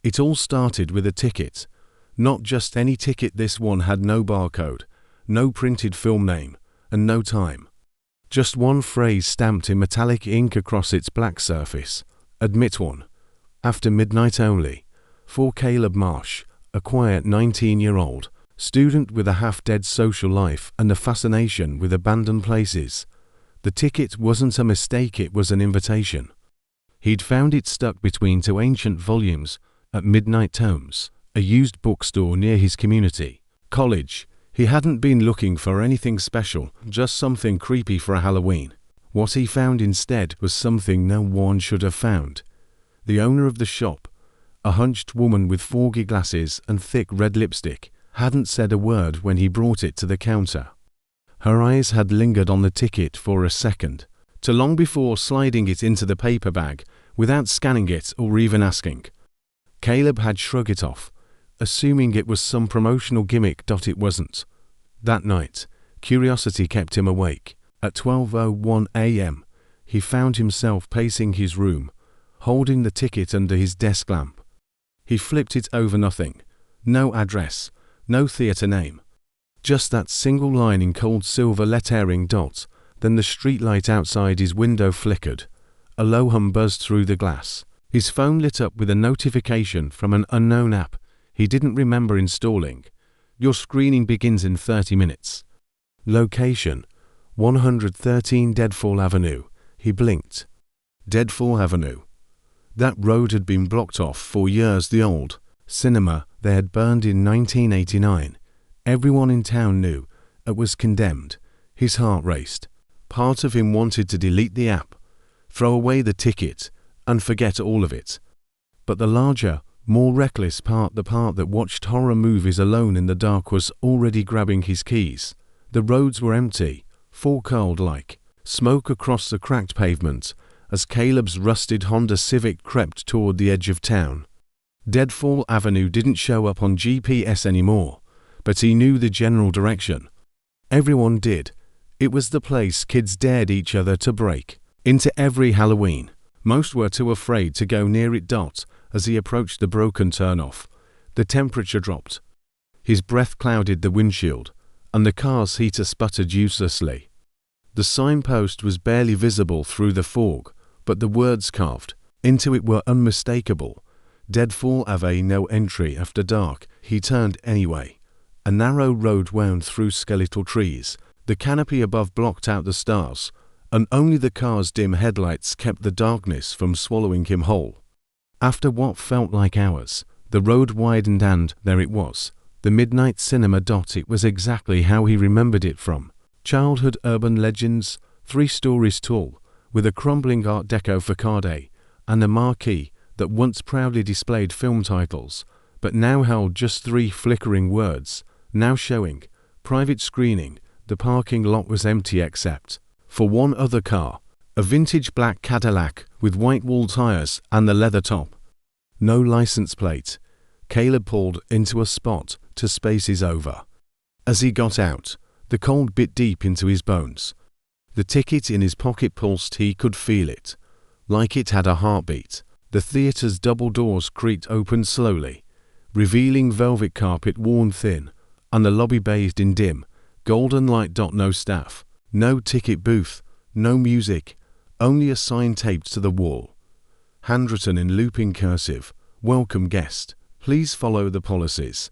It all started with a ticket. Not just any ticket, this one had no barcode, no printed film name, and no time. Just one phrase stamped in metallic ink across its black surface. Admit one. After midnight only. For Caleb Marsh, a quiet 19-year-old, student with a half-dead social life and a fascination with abandoned places. The ticket wasn't a mistake, it was an invitation. He'd found it stuck between two ancient volumes at Midnight Tomes, a used bookstore near his community college. He hadn't been looking for anything special, just something creepy for a Halloween. What he found instead was something no one should have found. The owner of the shop, a hunched woman with foggy glasses and thick red lipstick, hadn't said a word when he brought it to the counter. Her eyes had lingered on the ticket for a second, too long before sliding it into the paper bag without scanning it or even asking. Caleb had shrugged it off, assuming it was some promotional gimmick. It wasn't. That night, curiosity kept him awake. At 12:01 a.m., he found himself pacing his room, holding the ticket under his desk lamp. He flipped it over. Nothing. No address, no theater name. Just that single line in cold silver lettering. Then the streetlight outside his window flickered. A low hum buzzed through the glass. His phone lit up with a notification from an unknown app he didn't remember installing. Your screening begins in 30 minutes. Location: 113 Deadfall Avenue. He blinked. Deadfall Avenue. That road had been blocked off for years. The old cinema they had burned in 1989. Everyone in town knew it was condemned. His heart raced. Part of him wanted to delete the app, throw away the ticket, and forget all of it. But the larger, more reckless part, the part that watched horror movies alone in the dark, was already grabbing his keys. The roads were empty, full cold like smoke across the cracked pavement as Caleb's rusted Honda Civic crept toward the edge of town. Deadfall Avenue didn't show up on GPS anymore, but he knew the general direction. Everyone did. It was the place kids dared each other to break into every Halloween. Most were too afraid to go near it. As he approached the broken turnoff, the temperature dropped. His breath clouded the windshield, and the car's heater sputtered uselessly. The signpost was barely visible through the fog, but the words carved into it were unmistakable. Deadfall Ave, no entry after dark. He turned anyway. A narrow road wound through skeletal trees. The canopy above blocked out the stars, and only the car's dim headlights kept the darkness from swallowing him whole. After what felt like hours, the road widened and there it was, the Midnight Cinema. It was exactly how he remembered it from childhood urban legends, 3 stories tall, with a crumbling Art Deco facade, and a marquee that once proudly displayed film titles, but now held just 3 flickering words, now showing private screening. The parking lot was empty except for one other car, a vintage black Cadillac with white wall tires and the leather top. No license plate. Caleb pulled into a spot to space his over. As he got out, the cold bit deep into his bones. The ticket in his pocket pulsed. He could feel it, like it had a heartbeat. The theater's double doors creaked open slowly, revealing velvet carpet worn thin, and the lobby bathed in dim, golden light. No staff, no ticket booth, no music, only a sign taped to the wall. Handwritten in looping cursive, "Welcome guest, please follow the policies.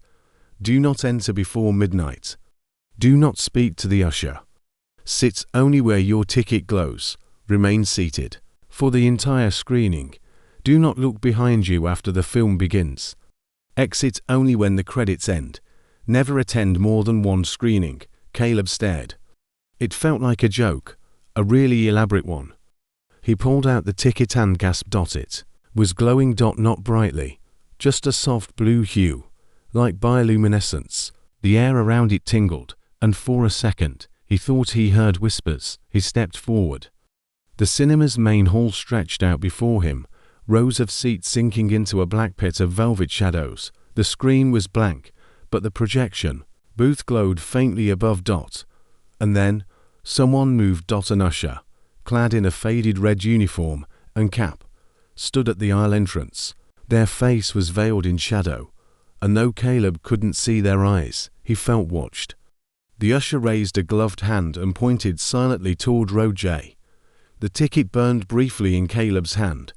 Do not enter before midnight. Do not speak to the usher. Sit only where your ticket glows. Remain seated for the entire screening. Do not look behind you after the film begins. Exit only when the credits end. Never attend more than one screening." Caleb stared. It felt like a joke, a really elaborate one. He pulled out the ticket and gasped. It was glowing. Not brightly, just a soft blue hue, like bioluminescence. The air around it tingled, and for a second, he thought he heard whispers. He stepped forward. The cinema's main hall stretched out before him, rows of seats sinking into a black pit of velvet shadows. The screen was blank, but the projection booth glowed faintly above. And then, someone moved. An usher, clad in a faded red uniform and cap, stood at the aisle entrance. Their face was veiled in shadow, and though Caleb couldn't see their eyes, he felt watched. The usher raised a gloved hand and pointed silently toward row J. The ticket burned briefly in Caleb's hand,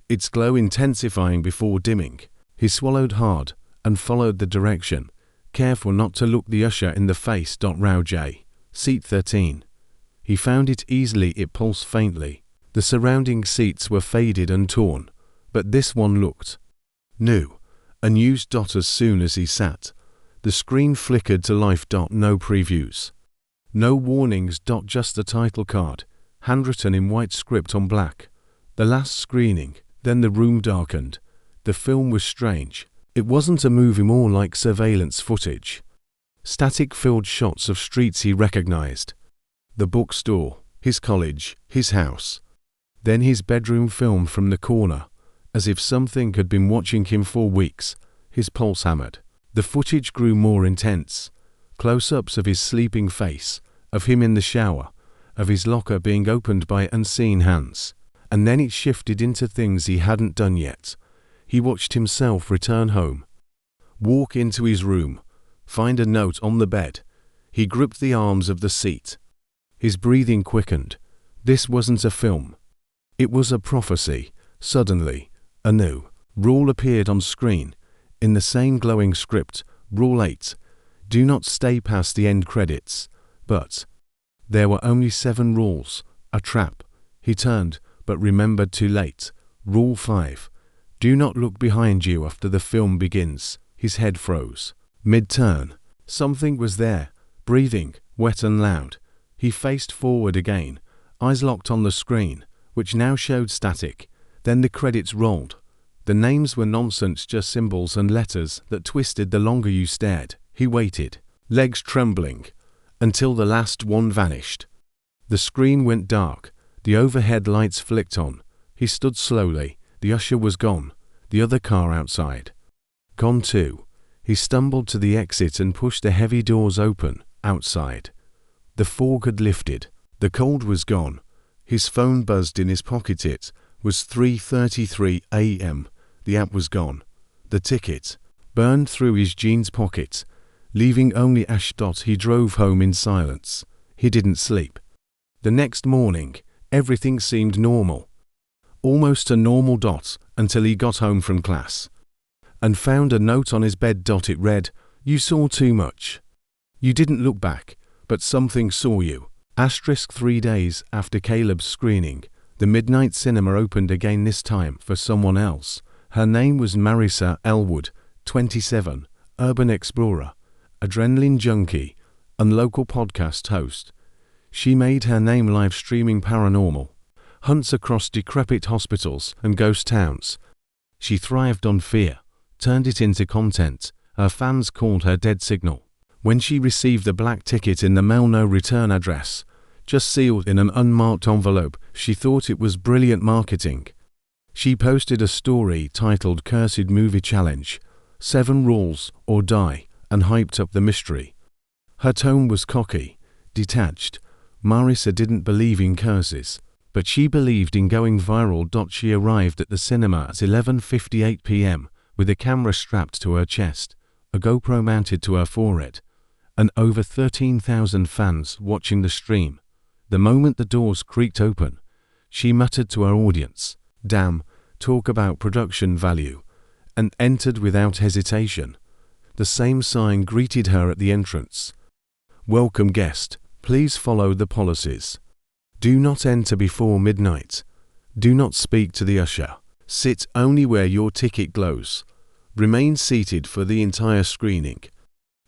its glow intensifying before dimming. He swallowed hard and followed the direction, careful not to look the usher in the face. Row J, seat 13. He found it easily. It pulsed faintly. The surrounding seats were faded and torn, but this one looked new, unused. As soon as he sat, the screen flickered to life. No previews, no warnings. Just the title card, handwritten in white script on black. The last screening. Then the room darkened. The film was strange. It wasn't a movie, more like surveillance footage. Static-filled shots of streets he recognized. The bookstore, his college, his house. Then his bedroom filmed from the corner, as if something had been watching him for weeks. His pulse hammered. The footage grew more intense. Close-ups of his sleeping face, of him in the shower, of his locker being opened by unseen hands. And then it shifted into things he hadn't done yet. He watched himself return home, walk into his room, find a note on the bed. He gripped the arms of the seat. His breathing quickened. This wasn't a film. It was a prophecy. Suddenly, a new rule appeared on screen. In the same glowing script, Rule 8. Do not stay past the end credits. But there were only 7 rules. A trap. He turned, but remembered too late. Rule 5. Do not look behind you after the film begins. His head froze. Mid-turn. Something was there, breathing, wet and loud. He faced forward again, eyes locked on the screen, which now showed static. Then the credits rolled. The names were nonsense, just symbols and letters that twisted the longer you stared. He waited, legs trembling, until the last one vanished. The screen went dark. The overhead lights flicked on. He stood slowly. The usher was gone. The other car outside. Gone too. He stumbled to the exit and pushed the heavy doors open. Outside. The fog had lifted. The cold was gone. His phone buzzed in his pocket. It was 3:33 a.m. The app was gone. The ticket burned through his jeans pocket, leaving only ash. He drove home in silence. He didn't sleep. The next morning, everything seemed normal. Almost a normal. Until he got home from class and found a note on his bed. It read, "You saw too much. You didn't look back, but something saw you." 3 days after Caleb's screening, the midnight cinema opened again, this time for someone else. Her name was Marissa Elwood, 27, urban explorer, adrenaline junkie, and local podcast host. She made her name live streaming paranormal hunts across decrepit hospitals and ghost towns. She thrived on fear, turned it into content. Her fans called her Dead Signal. When she received the black ticket in the mail, no return address, just sealed in an unmarked envelope, she thought it was brilliant marketing. She posted a story titled Cursed Movie Challenge, 7 Rules or Die, and hyped up the mystery. Her tone was cocky, detached. Marissa didn't believe in curses, but she believed in going viral. She arrived at the cinema at 11:58 p.m. with a camera strapped to her chest, a GoPro mounted to her forehead, and over 13,000 fans watching the stream. The moment the doors creaked open, she muttered to her audience, "Damn, talk about production value," and entered without hesitation. The same sign greeted her at the entrance. "Welcome guest, please follow the policies. Do not enter before midnight. Do not speak to the usher. Sit only where your ticket glows. Remain seated for the entire screening.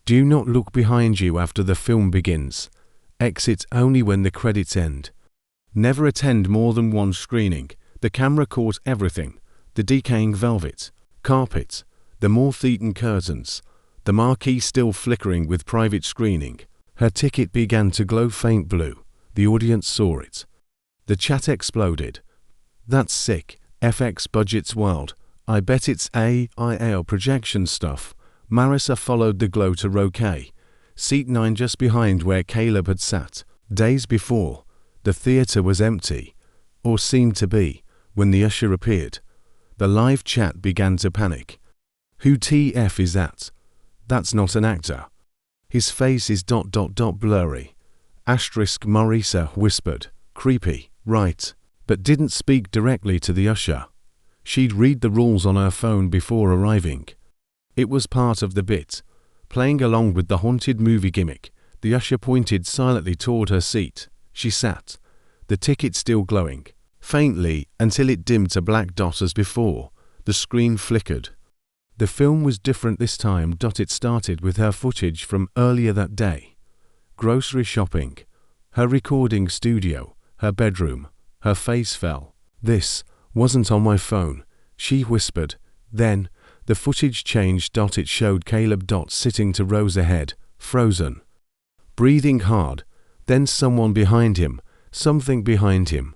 Do not look behind you after the film begins. Exit only when the credits end. Never attend more than one screening." The camera caught everything: the decaying velvet, carpet, the moth-eaten curtains, the marquee still flickering with private screening. Her ticket began to glow faint blue. The audience saw it. The chat exploded. "That's sick. FX budget's wild. I bet it's AIL projection stuff." Marissa followed the glow to row K, seat 9, just behind where Caleb had sat. Days before, the theater was empty, or seemed to be, when the usher appeared. The live chat began to panic. Who TF is that? That's not an actor. His face is ... blurry. Marisa whispered. Creepy, right? But didn't speak directly to the usher. She'd read the rules on her phone before arriving. It was part of the bit. Playing along with the haunted movie gimmick, the usher pointed silently toward her seat. She sat, the ticket still glowing, faintly until it dimmed to black dot as before. The screen flickered. The film was different this time. It started with her footage from earlier that day. Grocery shopping, her recording studio, her bedroom. Her face fell. This wasn't on my phone, she whispered. Then, the footage changed. It showed Caleb sitting 2 rows ahead, frozen, breathing hard. Then someone behind him, something behind him.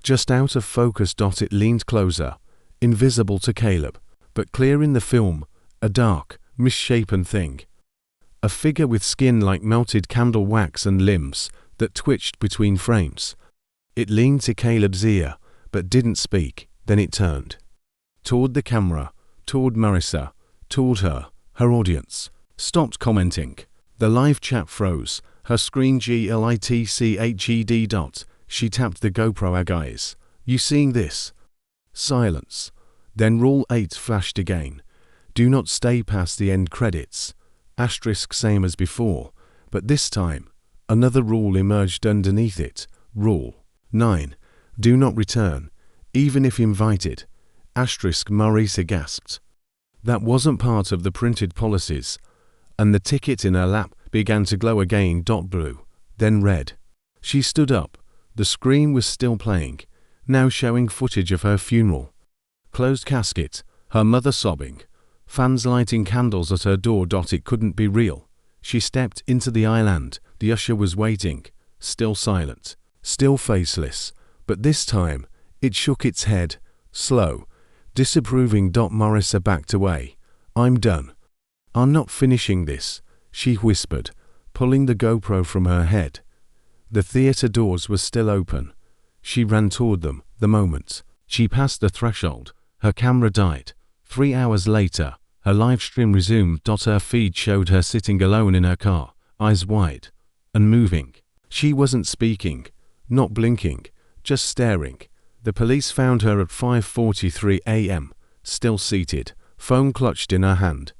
Just out of focus. It leaned closer, invisible to Caleb, but clear in the film, a dark, misshapen thing. A figure with skin like melted candle wax and limbs that twitched between frames. It leaned to Caleb's ear, but didn't speak. Then it turned. Toward the camera, toward Marisa, toward her audience. Stopped commenting. The live chat froze. Her screen glitched. She tapped the GoPro. Guys, you seeing this? Silence. Then Rule 8 flashed again. Do not stay past the end credits. Same as before, but this time, another rule emerged underneath it. Rule 9. Do not return, even if invited. Marisa gasped. That wasn't part of the printed policies, and the ticket in her lap began to glow again. Blue, then red. She stood up. The screen was still playing, now showing footage of her funeral. Closed casket, her mother sobbing, fans lighting candles at her door. It couldn't be real. She stepped into the island. The usher was waiting, still silent, still faceless, but this time, it shook its head, slow, disapproving. Marisa backed away. I'm done. I'm not finishing this, she whispered, pulling the GoPro from her head. The theater doors were still open. She ran toward them. The moment she passed the threshold, her camera died. 3 hours later, her live stream resumed. Her feed showed her sitting alone in her car, eyes wide, unmoving. She wasn't speaking, not blinking, just staring. The police found her at 5:43 a.m., still seated, phone clutched in her hand.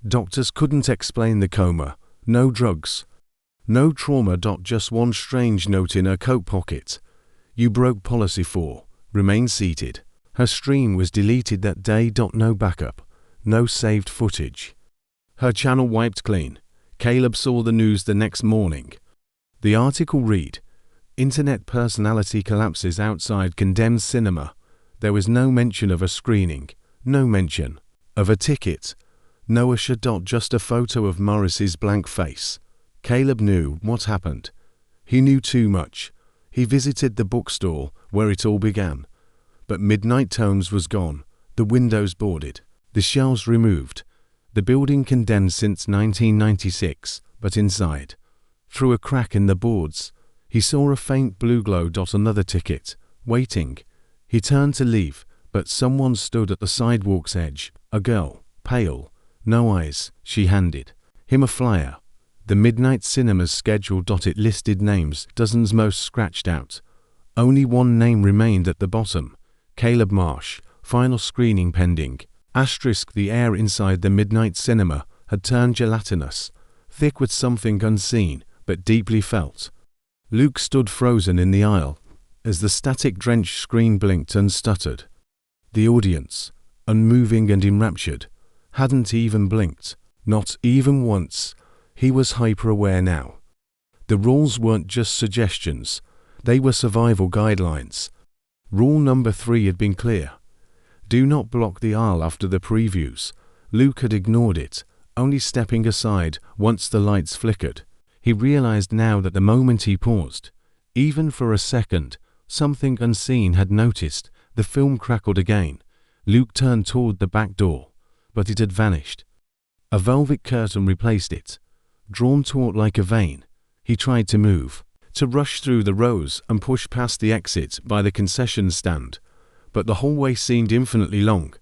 Doctors couldn't explain the coma. No drugs, no trauma. Just one strange note in her coat pocket. You broke policy 4. Remain seated. Her stream was deleted that day. No backup, no saved footage. Her channel wiped clean. Caleb saw the news the next morning. The article read, Internet personality collapses outside condemned cinema. There was no mention of a screening, no mention of a ticket, no usher. Just a photo of Morris's blank face. Caleb knew what happened. He knew too much. He visited the bookstore where it all began. But Midnight Tones was gone, the windows boarded, the shelves removed. The building condemned since 1996, but inside, through a crack in the boards, he saw a faint blue glow. Another ticket, waiting. He turned to leave, but someone stood at the sidewalk's edge. A girl, pale, no eyes. She handed him a flyer. The Midnight Cinema's schedule. It listed names, dozens, most scratched out. Only one name remained at the bottom. Caleb Marsh, final screening pending. The air inside the Midnight Cinema had turned gelatinous, thick with something unseen, but deeply felt. Luke stood frozen in the aisle, as the static-drenched screen blinked and stuttered. The audience, unmoving and enraptured, hadn't even blinked, not even once. He was hyper-aware now. The rules weren't just suggestions, they were survival guidelines. Rule number 3 had been clear. Do not block the aisle after the previews. Luke had ignored it, only stepping aside once the lights flickered. He realized now that the moment he paused, even for a second, something unseen had noticed. The film crackled again. Luke turned toward the back door, but it had vanished. A velvet curtain replaced it, drawn taut like a vein. He tried to move, to rush through the rows and push past the exit by the concession stand, but the hallway seemed infinitely long,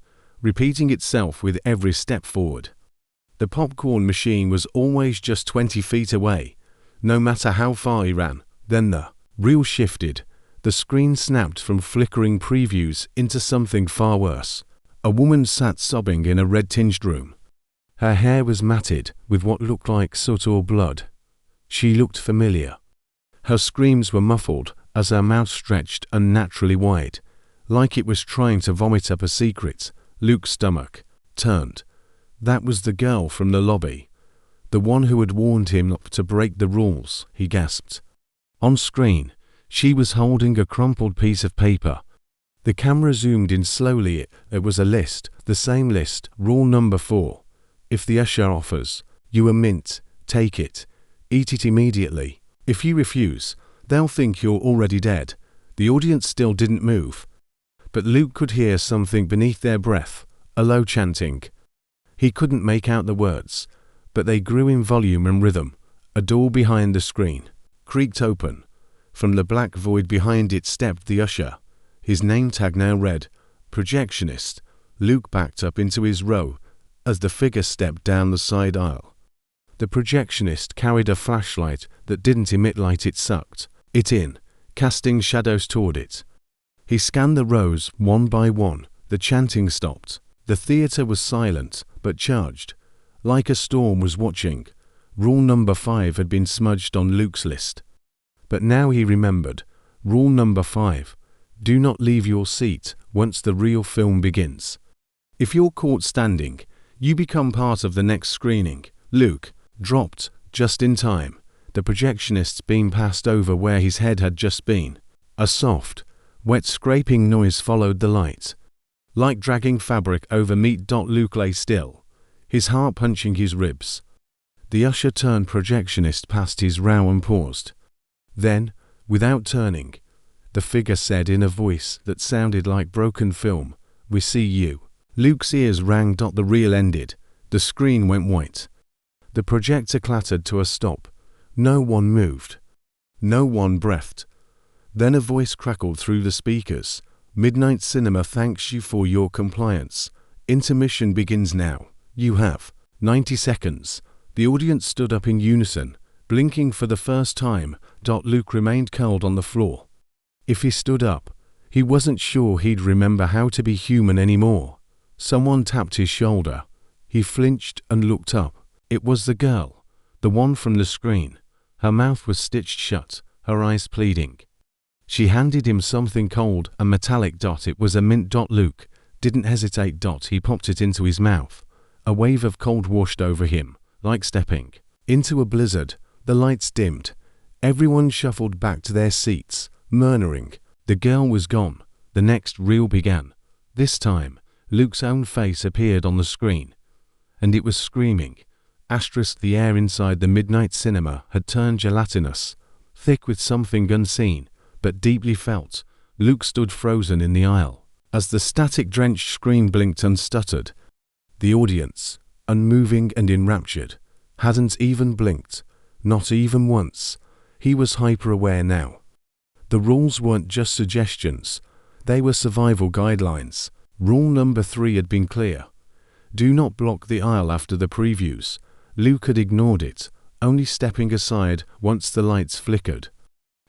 repeating itself with every step forward. The popcorn machine was always just 20 feet away, no matter how far he ran. Then the reel shifted. The screen snapped from flickering previews into something far worse. A woman sat sobbing in a red-tinged room. Her hair was matted with what looked like soot or blood. She looked familiar. Her screams were muffled as her mouth stretched unnaturally wide, like it was trying to vomit up a secret. Luke's stomach turned. That was the girl from the lobby. The one who had warned him not to break the rules, he gasped. On screen, she was holding a crumpled piece of paper. The camera zoomed in slowly. It was a list, the same list, rule number 4. If the usher offers you a mint, take it. Eat it immediately. If you refuse, they'll think you're already dead. The audience still didn't move. But Luke could hear something beneath their breath, a low chanting. He couldn't make out the words, but they grew in volume and rhythm. A door behind the screen creaked open. From the black void behind it stepped the usher. His name tag now read, Projectionist. Luke backed up into his row as the figure stepped down the side aisle. The projectionist carried a flashlight that didn't emit light. It sucked it in, casting shadows toward it. He scanned the rows one by one. The chanting stopped. The theater was silent, but charged, like a storm was watching. Rule number 5 had been smudged on Luke's list. But now he remembered. Rule number 5. Do not leave your seat once the real film begins. If you're caught standing, you become part of the next screening. Luke dropped just in time. The projectionist's beam passed over where his head had just been. A soft, wet scraping noise followed the light. Like dragging fabric over meat. Luke lay still, his heart punching his ribs. The usher turned projectionist past his row and paused. Then, without turning, the figure said in a voice that sounded like broken film, "We see you." Luke's ears rang. The reel ended. The screen went white. The projector clattered to a stop. No one moved. No one breathed. Then a voice crackled through the speakers. Midnight Cinema thanks you for your compliance. Intermission begins now. You have 90 seconds. The audience stood up in unison, blinking for the first time. Luke remained curled on the floor. If he stood up, he wasn't sure he'd remember how to be human anymore. Someone tapped his shoulder. He flinched and looked up. It was the girl, the one from the screen. Her mouth was stitched shut, her eyes pleading. She handed him something cold and metallic. It was a mint. Luke didn't hesitate. He popped it into his mouth. A wave of cold washed over him, like stepping into a blizzard. The lights dimmed. Everyone shuffled back to their seats, murmuring. The girl was gone. The next reel began. This time, Luke's own face appeared on the screen. And it was screaming. The air inside the Midnight Cinema had turned gelatinous, thick with something unseen, but deeply felt. Luke stood frozen in the aisle. As the static-drenched screen blinked and stuttered, the audience, unmoving and enraptured, hadn't even blinked, not even once. He was hyper-aware now. The rules weren't just suggestions, they were survival guidelines. Rule number 3 had been clear. Do not block the aisle after the previews. Luke had ignored it, only stepping aside once the lights flickered.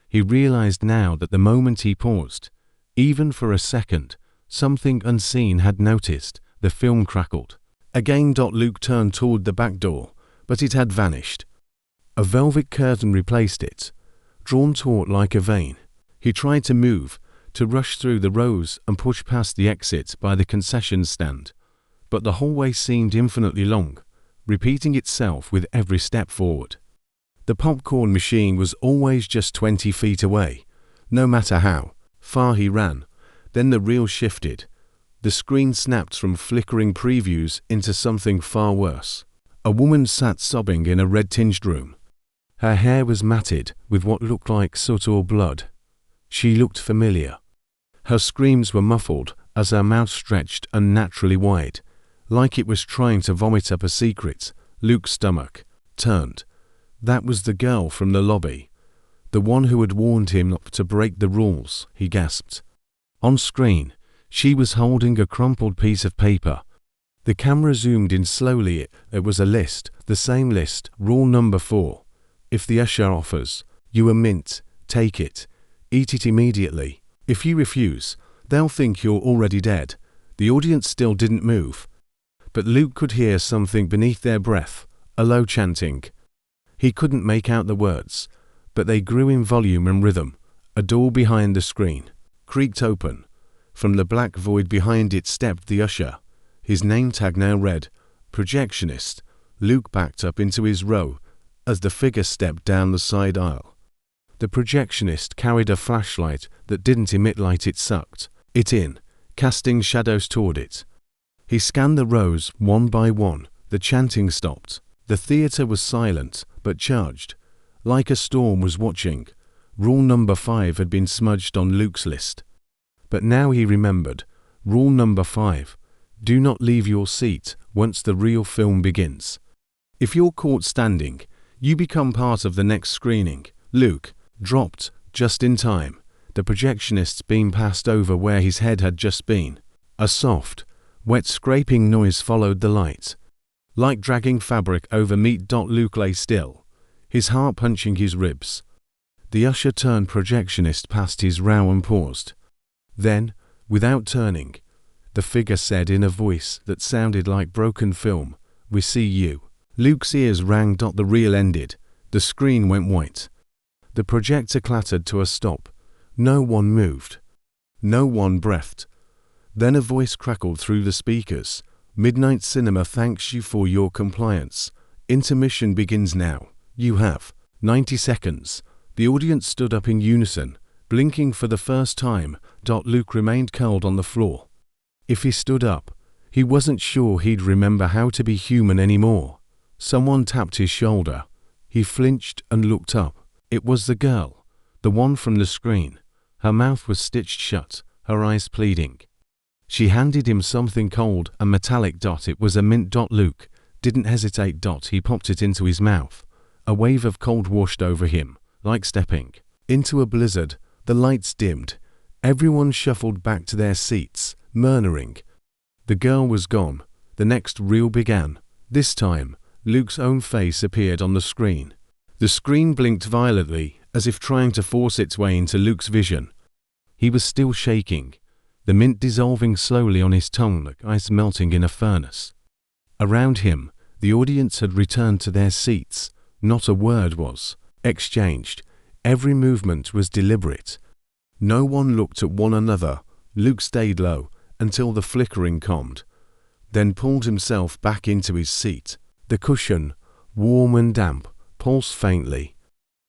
He realized now that the moment he paused, even for a second, something unseen had noticed. The film crackled. Again. Luke turned toward the back door, but it had vanished. A velvet curtain replaced it, drawn taut like a vein. He tried to move, to rush through the rows and push past the exit by the concession stand, but the hallway seemed infinitely long, repeating itself with every step forward. The popcorn machine was always just 20 feet away, no matter how far he ran. Then the reel shifted. The screen snapped from flickering previews into something far worse. A woman sat sobbing in a red-tinged room. Her hair was matted with what looked like soot or blood. She looked familiar. Her screams were muffled as her mouth stretched unnaturally wide, like it was trying to vomit up a secret. Luke's stomach turned. That was the girl from the lobby. The one who had warned him not to break the rules, he gasped. On screen, She was holding a crumpled piece of paper. The camera zoomed in slowly. It was a list, the same list, rule number 4. If the usher offers you a mint, take it. Eat it immediately. If you refuse, they'll think you're already dead. The audience still didn't move. But Luke could hear something beneath their breath, a low chanting. He couldn't make out the words, but they grew in volume and rhythm. A door behind the screen creaked open. From the black void behind it stepped the usher. His name tag now read, Projectionist. Luke backed up into his row as the figure stepped down the side aisle. The projectionist carried a flashlight that didn't emit light, it sucked it in, casting shadows toward it. He scanned the rows one by one. The chanting stopped. The theater was silent, but charged. Like a storm was watching. Rule number 5 had been smudged on Luke's list. But now he remembered. Rule number 5. Do not leave your seat once the real film begins. If you're caught standing, you become part of the next screening. Luke dropped just in time. The projectionist's beam passed over where his head had just been. A soft, wet scraping noise followed the light. Like dragging fabric over meat. Luke lay still, his heart punching his ribs. The usher turned projectionist past his row and paused. Then, without turning, the figure said in a voice that sounded like broken film, "We see you." Luke's ears rang. The reel ended. The screen went white. The projector clattered to a stop. No one moved. No one breathed. Then a voice crackled through the speakers. Midnight Cinema thanks you for your compliance. Intermission begins now. You have 90 seconds. The audience stood up in unison, blinking for the first time. Luke remained curled on the floor. If he stood up, he wasn't sure he'd remember how to be human anymore. Someone tapped his shoulder. He flinched and looked up. It was the girl, the one from the screen. Her mouth was stitched shut, her eyes pleading. She handed him something cold, a metallic. It was a mint. Luke didn't hesitate. He popped it into his mouth. A wave of cold washed over him, like stepping into a blizzard. The lights dimmed. Everyone shuffled back to their seats, murmuring. The girl was gone. The next reel began. This time, Luke's own face appeared on the screen. The screen blinked violently, as if trying to force its way into Luke's vision. He was still shaking, the mint dissolving slowly on his tongue like ice melting in a furnace. Around him, the audience had returned to their seats. Not a word was exchanged. Every movement was deliberate. No one looked at one another. Luke stayed low until the flickering calmed, then pulled himself back into his seat. The cushion, warm and damp, pulsed faintly.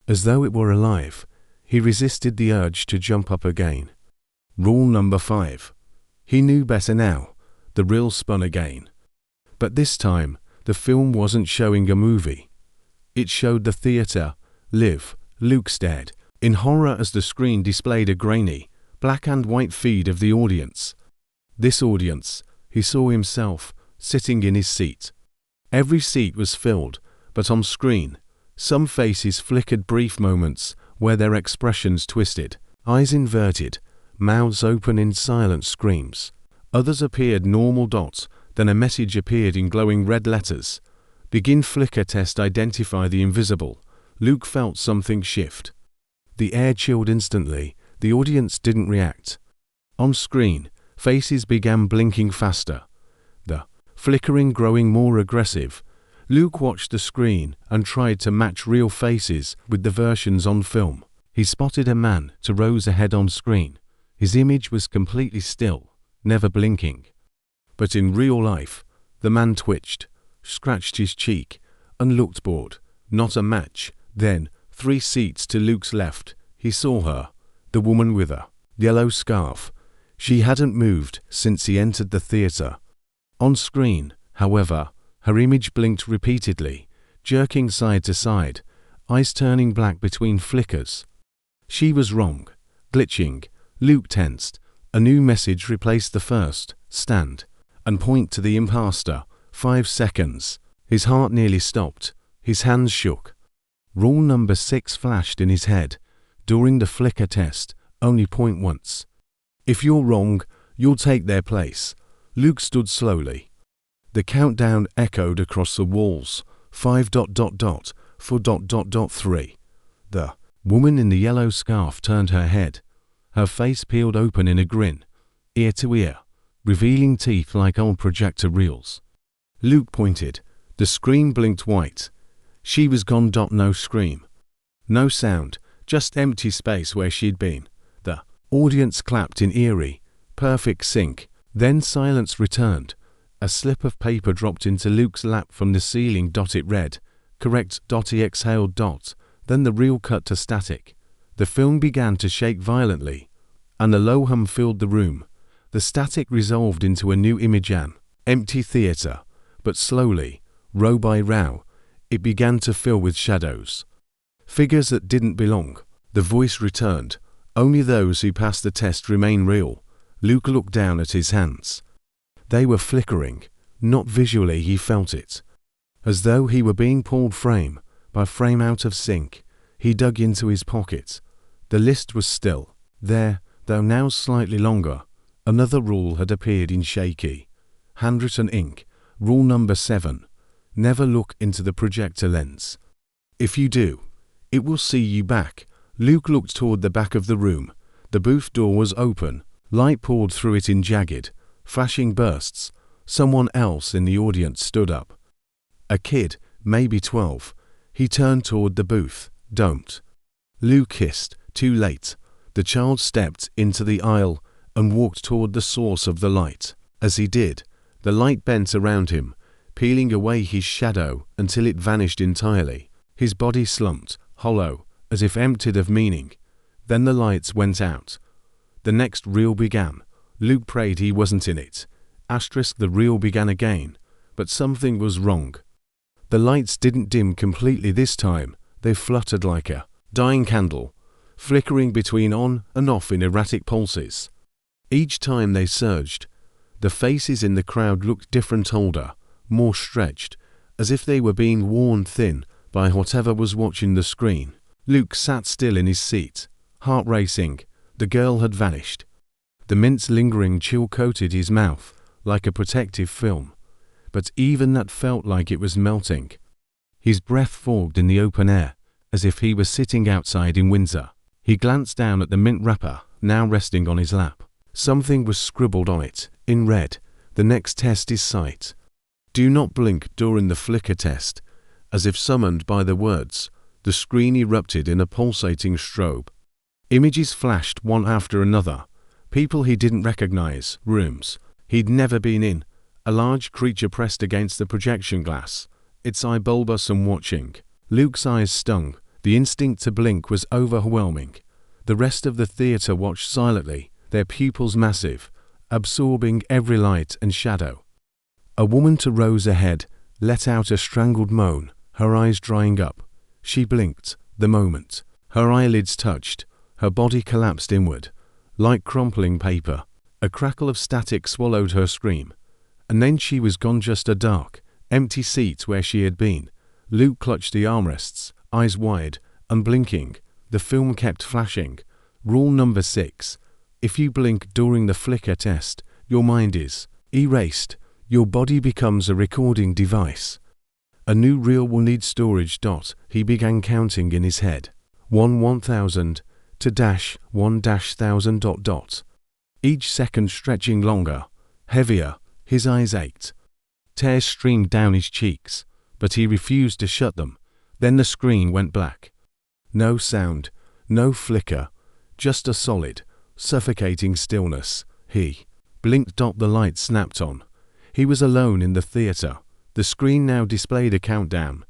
As though it were alive, he resisted the urge to jump up again. Rule number 5. He knew better now. The reel spun again. But this time, the film wasn't showing a movie. It showed the theater live. Luke stared in horror as the screen displayed a grainy, black and white feed of the audience. This audience, he saw himself, sitting in his seat. Every seat was filled, but on screen, some faces flickered brief moments where their expressions twisted, eyes inverted, mouths open in silent screams. Others appeared normal. Then a message appeared in glowing red letters. Begin flicker test, identify the invisible. Luke felt something shift. The air chilled instantly. The audience didn't react. On screen, faces began blinking faster, the flickering growing more aggressive. Luke watched the screen and tried to match real faces with the versions on film. He spotted a man 2 rows ahead on screen. His image was completely still, never blinking. But in real life, the man twitched, scratched his cheek, and looked bored. Not a match. Then, 3 seats to Luke's left, he saw her, the woman with a yellow scarf. She hadn't moved since he entered the theater. On screen, however, her image blinked repeatedly, jerking side to side, eyes turning black between flickers. She was wrong, glitching. Luke tensed. A new message replaced the first. Stand and point to the imposter. 5 seconds. His heart nearly stopped. His hands shook. Rule number 6 flashed in his head. During the flicker test, only point once. If you're wrong, You'll take their place. Luke stood slowly. The countdown echoed across the walls. 5:4:3. The woman in the yellow scarf turned her head. Her face peeled open in a grin, ear to ear, revealing teeth like old projector reels. Luke pointed. The screen blinked white. She was gone. No scream. No sound, just empty space where she'd been. The audience clapped in eerie, perfect sync. Then silence returned. A slip of paper dropped into Luke's lap from the ceiling. It read, "Correct. He exhaled. Then the reel cut to static. The film began to shake violently, and a low hum filled the room. The static resolved into a new image, an empty theater, but slowly, row by row, it began to fill with shadows. Figures that didn't belong. The voice returned. Only those who passed the test remain real. Luke looked down at his hands. They were flickering. Not visually, he felt it. As though he were being pulled frame by frame out of sync. He dug into his pocket. The list was still there, though now slightly longer. Another rule had appeared in shaky, handwritten ink. Rule number 7. Never look into the projector lens. If you do, it will see you back. Luke looked toward the back of the room. The booth door was open. Light poured through it in jagged, flashing bursts. Someone else in the audience stood up. A kid, maybe 12. He turned toward the booth. Don't. Luke hissed. Too late. The child stepped into the aisle and walked toward the source of the light. As he did, the light bent around him, peeling away his shadow until it vanished entirely. His body slumped, hollow, as if emptied of meaning. Then the lights went out. The next reel began. Luke prayed he wasn't in it. The reel began again, but something was wrong. The lights didn't dim completely this time. They fluttered like a dying candle, flickering between on and off in erratic pulses. Each time they surged, the faces in the crowd looked different, older, more stretched, as if they were being worn thin by whatever was watching the screen. Luke sat still in his seat, heart racing. The girl had vanished. The mint's lingering chill coated his mouth like a protective film, but even that felt like it was melting. His breath fogged in the open air, as if he was sitting outside in Windsor. He glanced down at the mint wrapper, now resting on his lap. Something was scribbled on it, in red. The next test is sight. Do not blink during the flicker test. As if summoned by the words, the screen erupted in a pulsating strobe. Images flashed one after another. People he didn't recognize, rooms he'd never been in. A large creature pressed against the projection glass, its eye bulbous and watching. Luke's eyes stung. The instinct to blink was overwhelming. The rest of the theater watched silently, their pupils massive, absorbing every light and shadow. A woman rose ahead, let out a strangled moan, her eyes drying up. She blinked. The moment her eyelids touched, her body collapsed inward, like crumpling paper. A crackle of static swallowed her scream. And then she was gone, just a dark, empty seat where she had been. Luke clutched the armrests, eyes wide, unblinking. The film kept flashing. Rule number 6. If you blink during the flicker test, your mind is erased. Your body becomes a recording device. A new reel will need storage. He began counting in his head. 1,000 to -1,000. Each second stretching longer, heavier. His eyes ached. Tears streamed down his cheeks, but he refused to shut them. Then the screen went black. No sound, no flicker, just a solid, suffocating stillness. He blinked. The light snapped on. He was alone in the theater. The screen now displayed a countdown.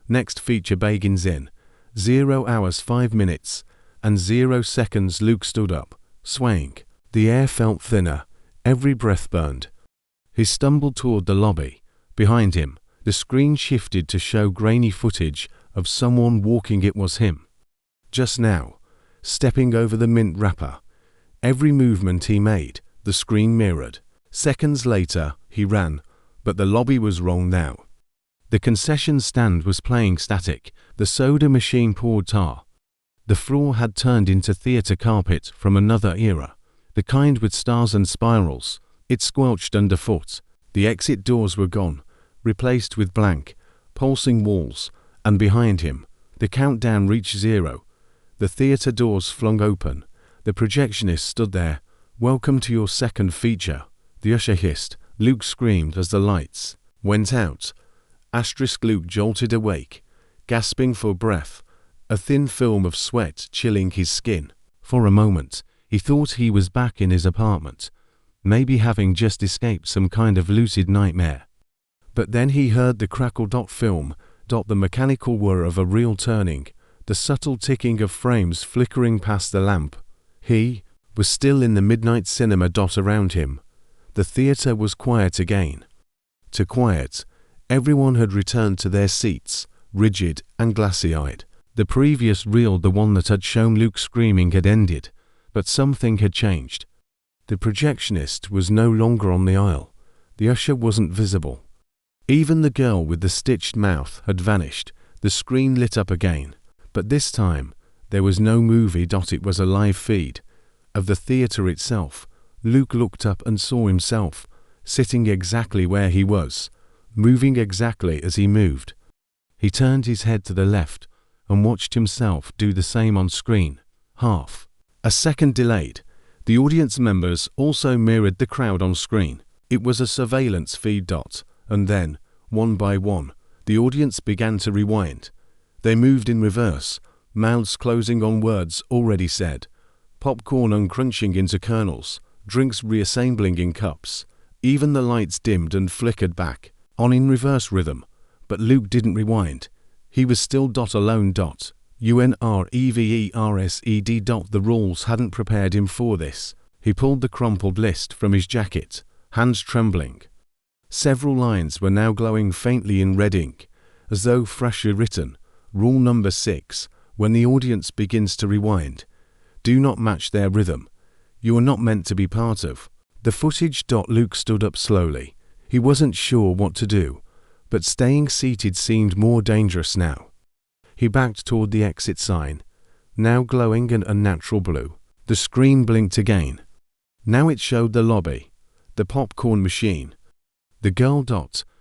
Next feature begins in 0 hours 5 minutes and 0 seconds. Luke stood up, swaying. The air felt thinner. Every breath burned. He stumbled toward the lobby. Behind him, the screen shifted to show grainy footage of someone walking. It was him. Just now, stepping over the mint wrapper. Every movement he made, the screen mirrored. Seconds later, he ran, but the lobby was wrong now. The concession stand was playing static. The soda machine poured tar. The floor had turned into theater carpet from another era. The kind with stars and spirals. It squelched underfoot. The exit doors were gone, replaced with blank, pulsing walls, and behind him, the countdown reached 0. The theater doors flung open. The projectionist stood there. "Welcome to your second feature," the usher hissed. Luke screamed as the lights went out. Luke jolted awake, gasping for breath, a thin film of sweat chilling his skin. For a moment, he thought he was back in his apartment, maybe having just escaped some kind of lucid nightmare. But then he heard the crackle film, the mechanical whir of a reel turning, the subtle ticking of frames flickering past the lamp. He was still in the midnight cinema. Around him, the theater was quiet again. Too quiet. Everyone had returned to their seats, rigid and glassy-eyed. The previous reel, the one that had shown Luke screaming, had ended, but something had changed. The projectionist was no longer on the aisle. The usher wasn't visible. Even the girl with the stitched mouth had vanished. The screen lit up again, but this time there was no movie. It was a live feed of the theater itself. Luke looked up and saw himself, sitting exactly where he was, moving exactly as he moved. He turned his head to the left and watched himself do the same on screen. Half a second delayed. The audience members also mirrored the crowd on screen. It was a surveillance feed. And then, one by one, the audience began to rewind. They moved in reverse, mouths closing on words already said, popcorn uncrunching into kernels, drinks reassembling in cups. Even the lights dimmed and flickered back, on in reverse rhythm. But Luke didn't rewind. He was still alone. UNREVERSED. The rules hadn't prepared him for this. He pulled the crumpled list from his jacket, hands trembling. Several lines were now glowing faintly in red ink, as though freshly written. Rule number 6, when the audience begins to rewind, do not match their rhythm. You are not meant to be part of the footage. Luke stood up slowly. He wasn't sure what to do, but staying seated seemed more dangerous now. He backed toward the exit sign, now glowing an unnatural blue. The screen blinked again. Now it showed the lobby, the popcorn machine. The girl.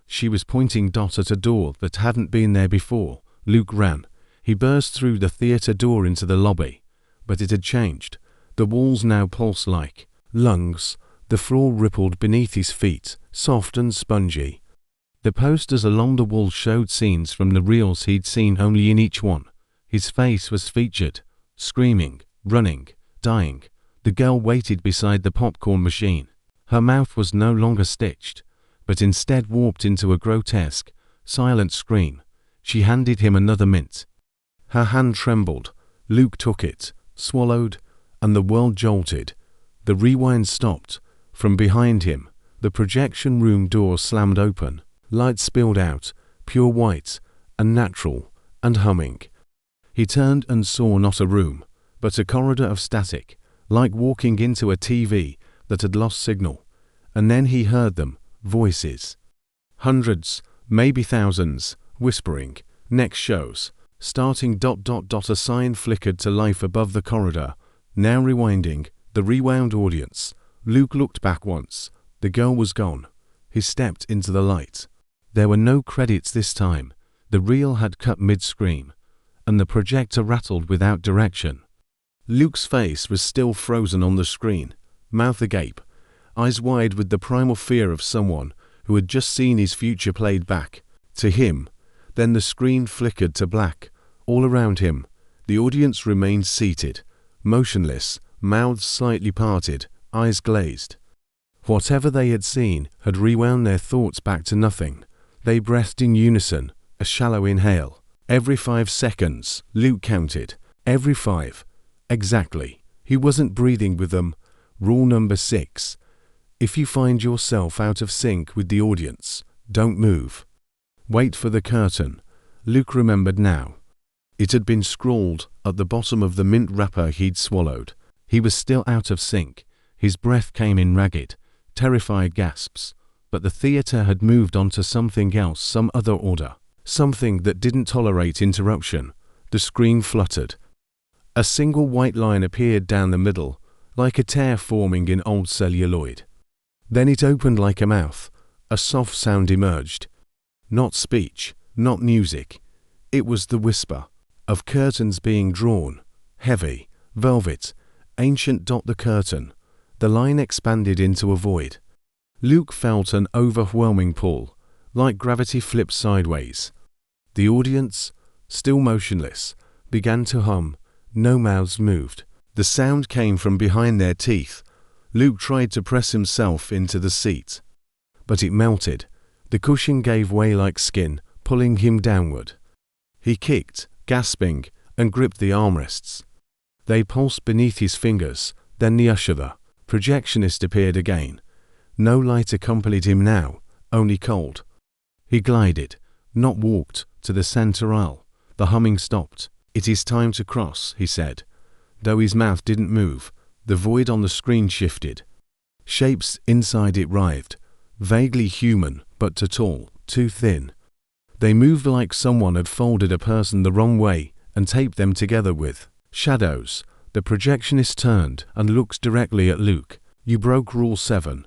She was pointing. At a door that hadn't been there before. Luke ran. He burst through the theater door into the lobby, but it had changed. The walls now pulsed like lungs. The floor rippled beneath his feet, soft and spongy. The posters along the wall showed scenes from the reels he'd seen only in each one. His face was featured, screaming, running, dying. The girl waited beside the popcorn machine. Her mouth was no longer stitched, but instead warped into a grotesque, silent scream. She handed him another mint. Her hand trembled. Luke took it, swallowed, and the world jolted. The rewind stopped. From behind him, the projection room door slammed open. Light spilled out, pure white, and natural, and humming. He turned and saw not a room, but a corridor of static, like walking into a TV that had lost signal. And then he heard them, voices. Hundreds, maybe thousands, whispering, next shows, starting. A sign flickered to life above the corridor, now rewinding, the rewound audience. Luke looked back once. The girl was gone. He stepped into the light. There were no credits this time. The reel had cut mid-scream, and the projector rattled without direction. Luke's face was still frozen on the screen, mouth agape, eyes wide with the primal fear of someone who had just seen his future played back to him. Then the screen flickered to black. All around him, the audience remained seated, motionless, mouths slightly parted, eyes glazed. Whatever they had seen had rewound their thoughts back to nothing. They breathed in unison, a shallow inhale. Every 5 seconds, Luke counted. Every 5. Exactly. He wasn't breathing with them. Rule number 6. If you find yourself out of sync with the audience, don't move. Wait for the curtain. Luke remembered now. It had been scrawled at the bottom of the mint wrapper he'd swallowed. He was still out of sync. His breath came in ragged, terrified gasps. But the theater had moved on to something else, some other order. Something that didn't tolerate interruption. The screen fluttered. A single white line appeared down the middle, like a tear forming in old celluloid. Then it opened like a mouth. A soft sound emerged. Not speech, not music. It was the whisper of curtains being drawn, heavy, velvet, ancient. The curtain. The line expanded into a void. Luke felt an overwhelming pull, like gravity flipped sideways. The audience, still motionless, began to hum. No mouths moved. The sound came from behind their teeth. Luke tried to press himself into the seat, but it melted. The cushion gave way like skin, pulling him downward. He kicked, gasping, and gripped the armrests. They pulsed beneath his fingers. Then the projectionist appeared again. No light accompanied him now, only cold. He glided, not walked, to the center aisle. The humming stopped. "It is time to cross," he said. Though his mouth didn't move, the void on the screen shifted. Shapes inside it writhed, vaguely human, but too tall, too thin. They moved like someone had folded a person the wrong way and taped them together with shadows. The projectionist turned and looked directly at Luke. "You broke Rule 7.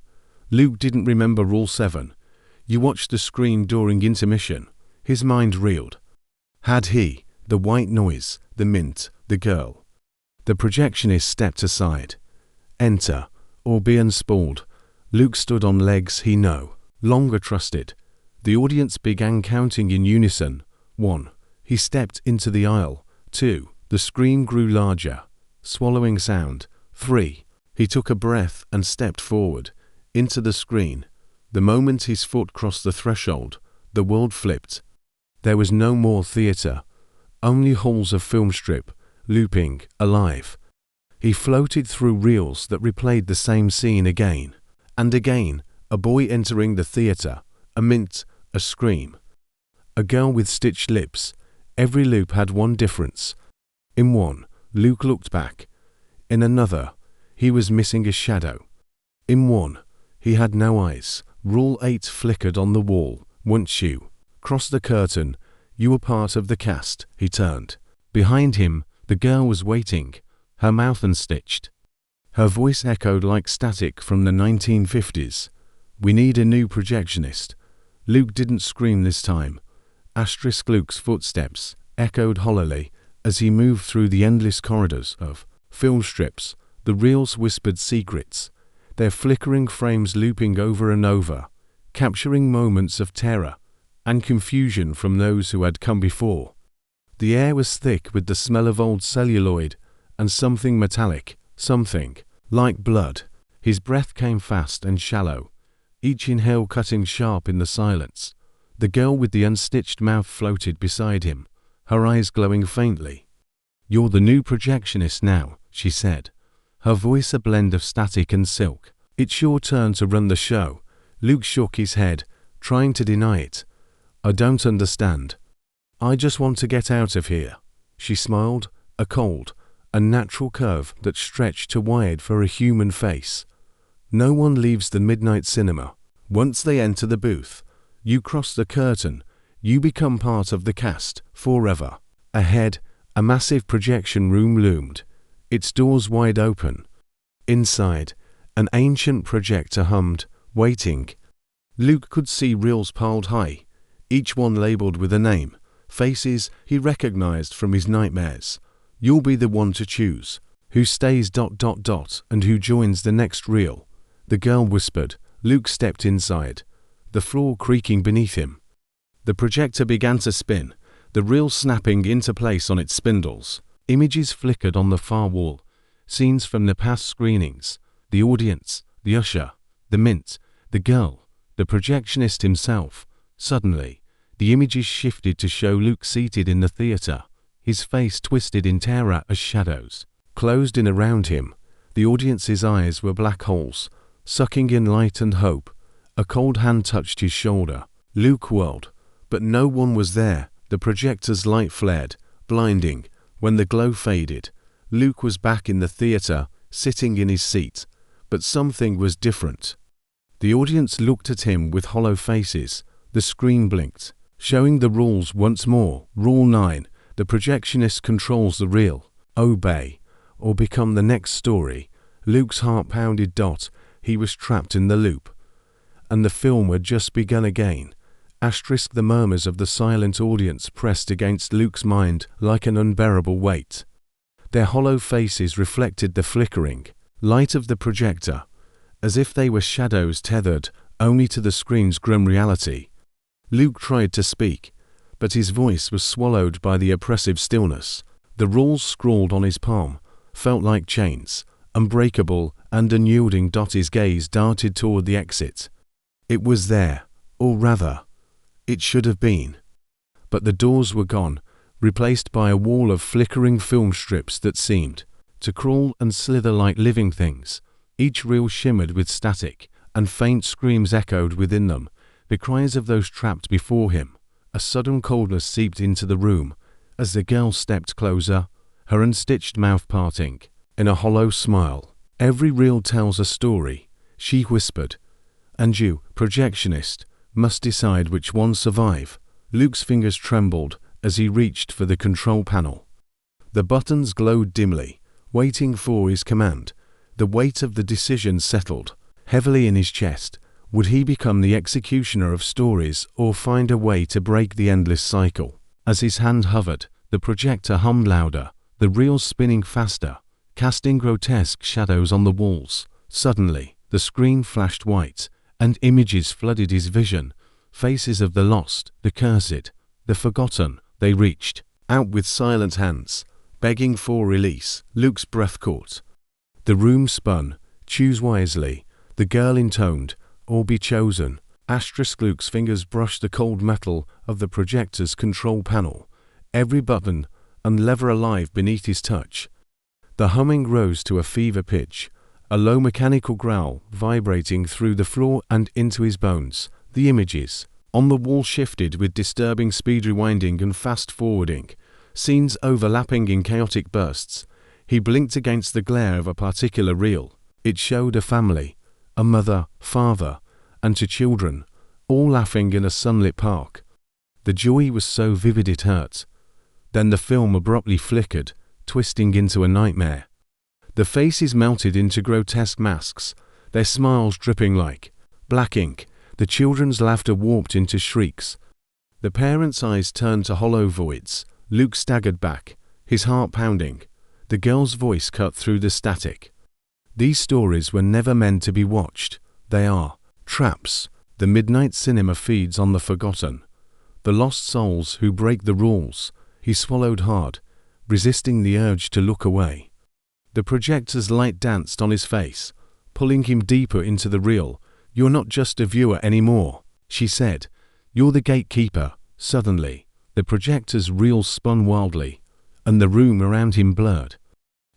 Luke didn't remember Rule 7. You watched the screen during intermission. His mind reeled. Had he? The white noise, the mint, the girl. The projectionist stepped aside. Enter, or be unspooled. Luke stood on legs he no longer trusted. The audience began counting in unison. 1. He stepped into the aisle. 2. The screen grew larger, swallowing sound. 3. He took a breath and stepped forward, into the screen. The moment his foot crossed the threshold, the world flipped. There was no more theater, only halls of film strip, looping, alive. He floated through reels that replayed the same scene again and again. A boy entering the theater, a mint, a scream. A girl with stitched lips. Every loop had one difference. In one, Luke looked back. In another, he was missing a shadow. In one, he had no eyes. Rule 8 flickered on the wall. Once you crossed the curtain, you were part of the cast. He turned. Behind him, the girl was waiting, her mouth unstitched. Her voice echoed like static from the 1950s. "We need a new projectionist." Luke didn't scream this time. Luke's footsteps echoed hollowly as he moved through the endless corridors of film strips. The reels whispered secrets, their flickering frames looping over and over, capturing moments of terror and confusion from those who had come before. The air was thick with the smell of old celluloid and something metallic, something like blood. His breath came fast and shallow, each inhale cutting sharp in the silence. The girl with the unstitched mouth floated beside him, her eyes glowing faintly. "You're the new projectionist now," she said, her voice a blend of static and silk. "It's your turn to run the show." Luke shook his head, trying to deny it. "I don't understand. I just want to get out of here." She smiled, a cold, unnatural curve that stretched too wide for a human face. "No one leaves the midnight cinema. Once they enter the booth, you cross the curtain, you become part of the cast, forever." Ahead, a massive projection room loomed, its doors wide open. Inside, an ancient projector hummed, waiting. Luke could see reels piled high, each one labeled with a name, faces he recognized from his nightmares. "You'll be the one to choose who stays ... and who joins the next reel," the girl whispered. Luke stepped inside, the floor creaking beneath him. The projector began to spin, the reel snapping into place on its spindles. Images flickered on the far wall, scenes from the past screenings, the audience, the usher, the mint, the girl, the projectionist himself. Suddenly, the images shifted to show Luke seated in the theater, his face twisted in terror as shadows closed in around him. The audience's eyes were black holes, sucking in light and hope. A cold hand touched his shoulder. Luke whirled, but no one was there. The projector's light flared, blinding. When the glow faded, Luke was back in the theater, sitting in his seat. But something was different. The audience looked at him with hollow faces. The screen blinked, showing the rules once more. Rule 9. The projectionist controls the reel. Obey, or become the next story. Luke's heart pounded. He was trapped in the loop. And the film had just begun again. The murmurs of the silent audience pressed against Luke's mind like an unbearable weight. Their hollow faces reflected the flickering light of the projector, as if they were shadows tethered only to the screen's grim reality. Luke tried to speak, but his voice was swallowed by the oppressive stillness. The rules scrawled on his palm felt like chains, unbreakable and unyielding. His gaze darted toward the exit. It was there, or rather, it should have been. But the doors were gone, replaced by a wall of flickering film strips that seemed to crawl and slither like living things. Each reel shimmered with static, and faint screams echoed within them, the cries of those trapped before him. A sudden coldness seeped into the room as the girl stepped closer, her unstitched mouth parting in a hollow smile. "Every reel tells a story," she whispered, "and you, projectionist, must decide which ones survive." Luke's fingers trembled as he reached for the control panel. The buttons glowed dimly, waiting for his command. The weight of the decision settled heavily in his chest. Would he become the executioner of stories or find a way to break the endless cycle? As his hand hovered, the projector hummed louder, the reels spinning faster, casting grotesque shadows on the walls. Suddenly, the screen flashed white, and images flooded his vision. Faces of the lost, the cursed, the forgotten. They reached out with silent hands, begging for release. Luke's breath caught. The room spun. "Choose wisely," the girl intoned, "or be chosen." Luke's fingers brushed the cold metal of the projector's control panel, every button and lever alive beneath his touch. The humming rose to a fever pitch, a low mechanical growl vibrating through the floor and into his bones. The images on the wall shifted with disturbing speed, rewinding and fast-forwarding, scenes overlapping in chaotic bursts. He blinked against the glare of a particular reel. It showed a family, a mother, father, and two children, all laughing in a sunlit park. The joy was so vivid it hurt. Then the film abruptly flickered, twisting into a nightmare. The faces melted into grotesque masks, their smiles dripping like black ink. The children's laughter warped into shrieks. The parents' eyes turned to hollow voids. Luke staggered back, his heart pounding. The girl's voice cut through the static. "These stories were never meant to be watched. They are traps. The midnight cinema feeds on the forgotten, the lost souls who break the rules." He swallowed hard, resisting the urge to look away. The projector's light danced on his face, pulling him deeper into the reel. "You're not just a viewer anymore," she said. "You're the gatekeeper." Suddenly, the projector's reel spun wildly, and the room around him blurred.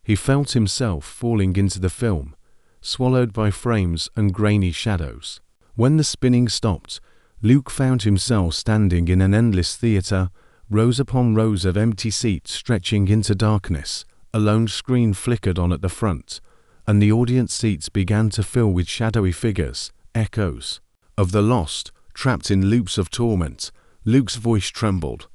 He felt himself falling into the film, swallowed by frames and grainy shadows. When the spinning stopped, Luke found himself standing in an endless theater, rows upon rows of empty seats stretching into darkness. A lone screen flickered on at the front, and the audience seats began to fill with shadowy figures, echoes of the lost, trapped in loops of torment. Luke's voice trembled.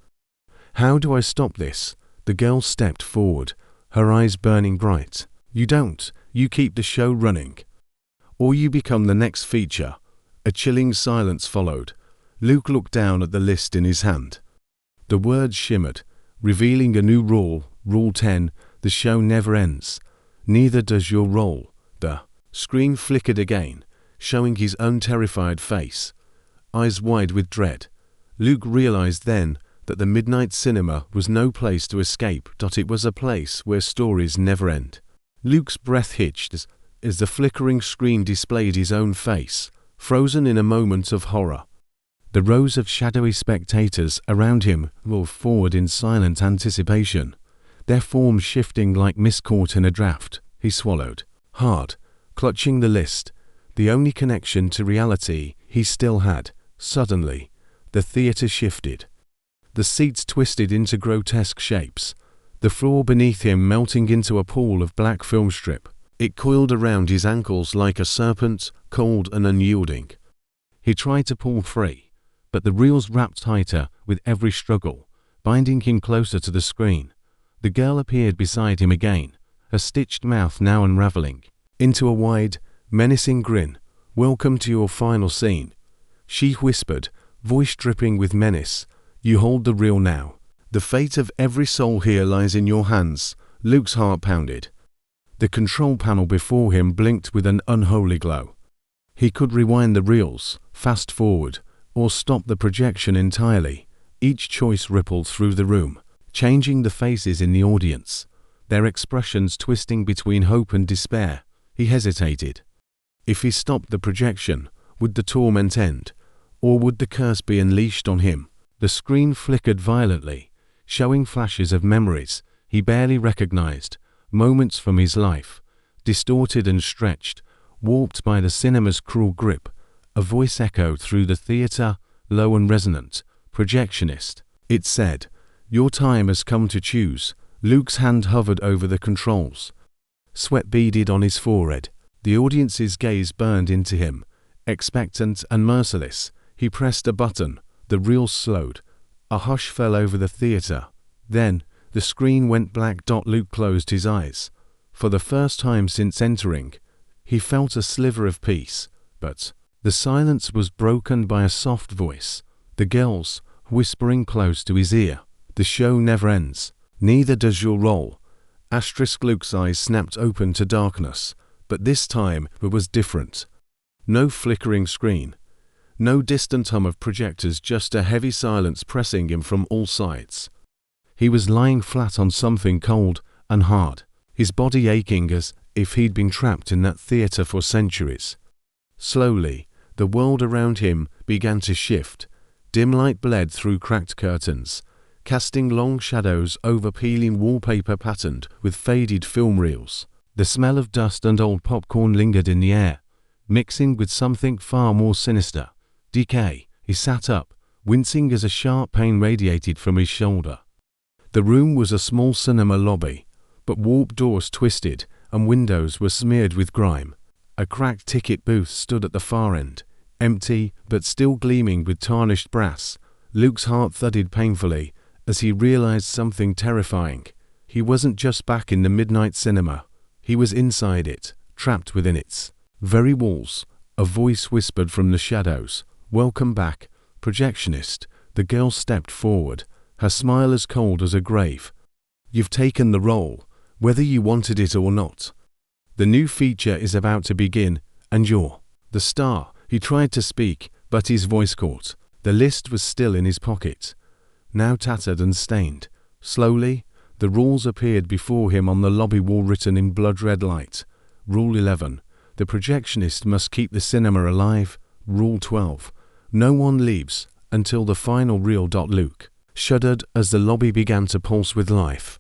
"How do I stop this?" The girl stepped forward, her eyes burning bright. "You don't. You keep the show running, or you become the next feature." A chilling silence followed. Luke looked down at the list in his hand. The words shimmered, revealing a new rule, Rule 10, "The show never ends. Neither does your role." The screen flickered again, showing his unterrified face, eyes wide with dread. Luke realized then that the midnight cinema was no place to escape. It was a place where stories never end. Luke's breath hitched as the flickering screen displayed his own face, frozen in a moment of horror. The rows of shadowy spectators around him moved forward in silent anticipation, their forms shifting like mist caught in a draft. He swallowed hard, clutching the list, the only connection to reality he still had. Suddenly, the theater shifted. The seats twisted into grotesque shapes, the floor beneath him melting into a pool of black film strip. It coiled around his ankles like a serpent, cold and unyielding. He tried to pull free, but the reels wrapped tighter with every struggle, binding him closer to the screen. The girl appeared beside him again, her stitched mouth now unraveling. into a wide, menacing grin. "Welcome to your final scene," she whispered, voice dripping with menace. "You hold the reel now. The fate of every soul here lies in your hands." Luke's heart pounded. The control panel before him blinked with an unholy glow. He could rewind the reels, fast forward, or stop the projection entirely. Each choice rippled through the room, changing the faces in the audience, their expressions twisting between hope and despair. He hesitated. If he stopped the projection, would the torment end, or would the curse be unleashed on him? The screen flickered violently, showing flashes of memories he barely recognized, moments from his life, distorted and stretched, warped by the cinema's cruel grip. A voice echoed through the theater, low and resonant. "Projectionist," it said, "your time has come to choose." Luke's hand hovered over the controls. Sweat beaded on his forehead. The audience's gaze burned into him, expectant and merciless. He pressed a button. The reel slowed. A hush fell over the theater. Then, the screen went black. Luke closed his eyes. For the first time since entering, he felt a sliver of peace, but the silence was broken by a soft voice, the girl's, whispering close to his ear. "The show never ends. Neither does your role." Luke's eyes snapped open to darkness, but this time it was different. No flickering screen, no distant hum of projectors, just a heavy silence pressing him from all sides. He was lying flat on something cold and hard, his body aching as if he'd been trapped in that theater for centuries. Slowly, the world around him began to shift. Dim light bled through cracked curtains, casting long shadows over peeling wallpaper patterned with faded film reels. The smell of dust and old popcorn lingered in the air, mixing with something far more sinister. Decay. He sat up, wincing as a sharp pain radiated from his shoulder. The room was a small cinema lobby, but warped doors twisted and windows were smeared with grime. A cracked ticket booth stood at the far end, empty but still gleaming with tarnished brass. Luke's heart thudded painfully as he realized something terrifying. He wasn't just back in the midnight cinema. He was inside it, trapped within its very walls. A voice whispered from the shadows, "Welcome back, projectionist." The girl stepped forward, her smile as cold as a grave. "You've taken the role, whether you wanted it or not. The new feature is about to begin, and you're the star." He tried to speak, but his voice caught. The list was still in his pocket, now tattered and stained. Slowly, the rules appeared before him on the lobby wall, written in blood-red light. Rule 11. The projectionist must keep the cinema alive. Rule 12. No one leaves until the final reel. Luke shuddered as the lobby began to pulse with life.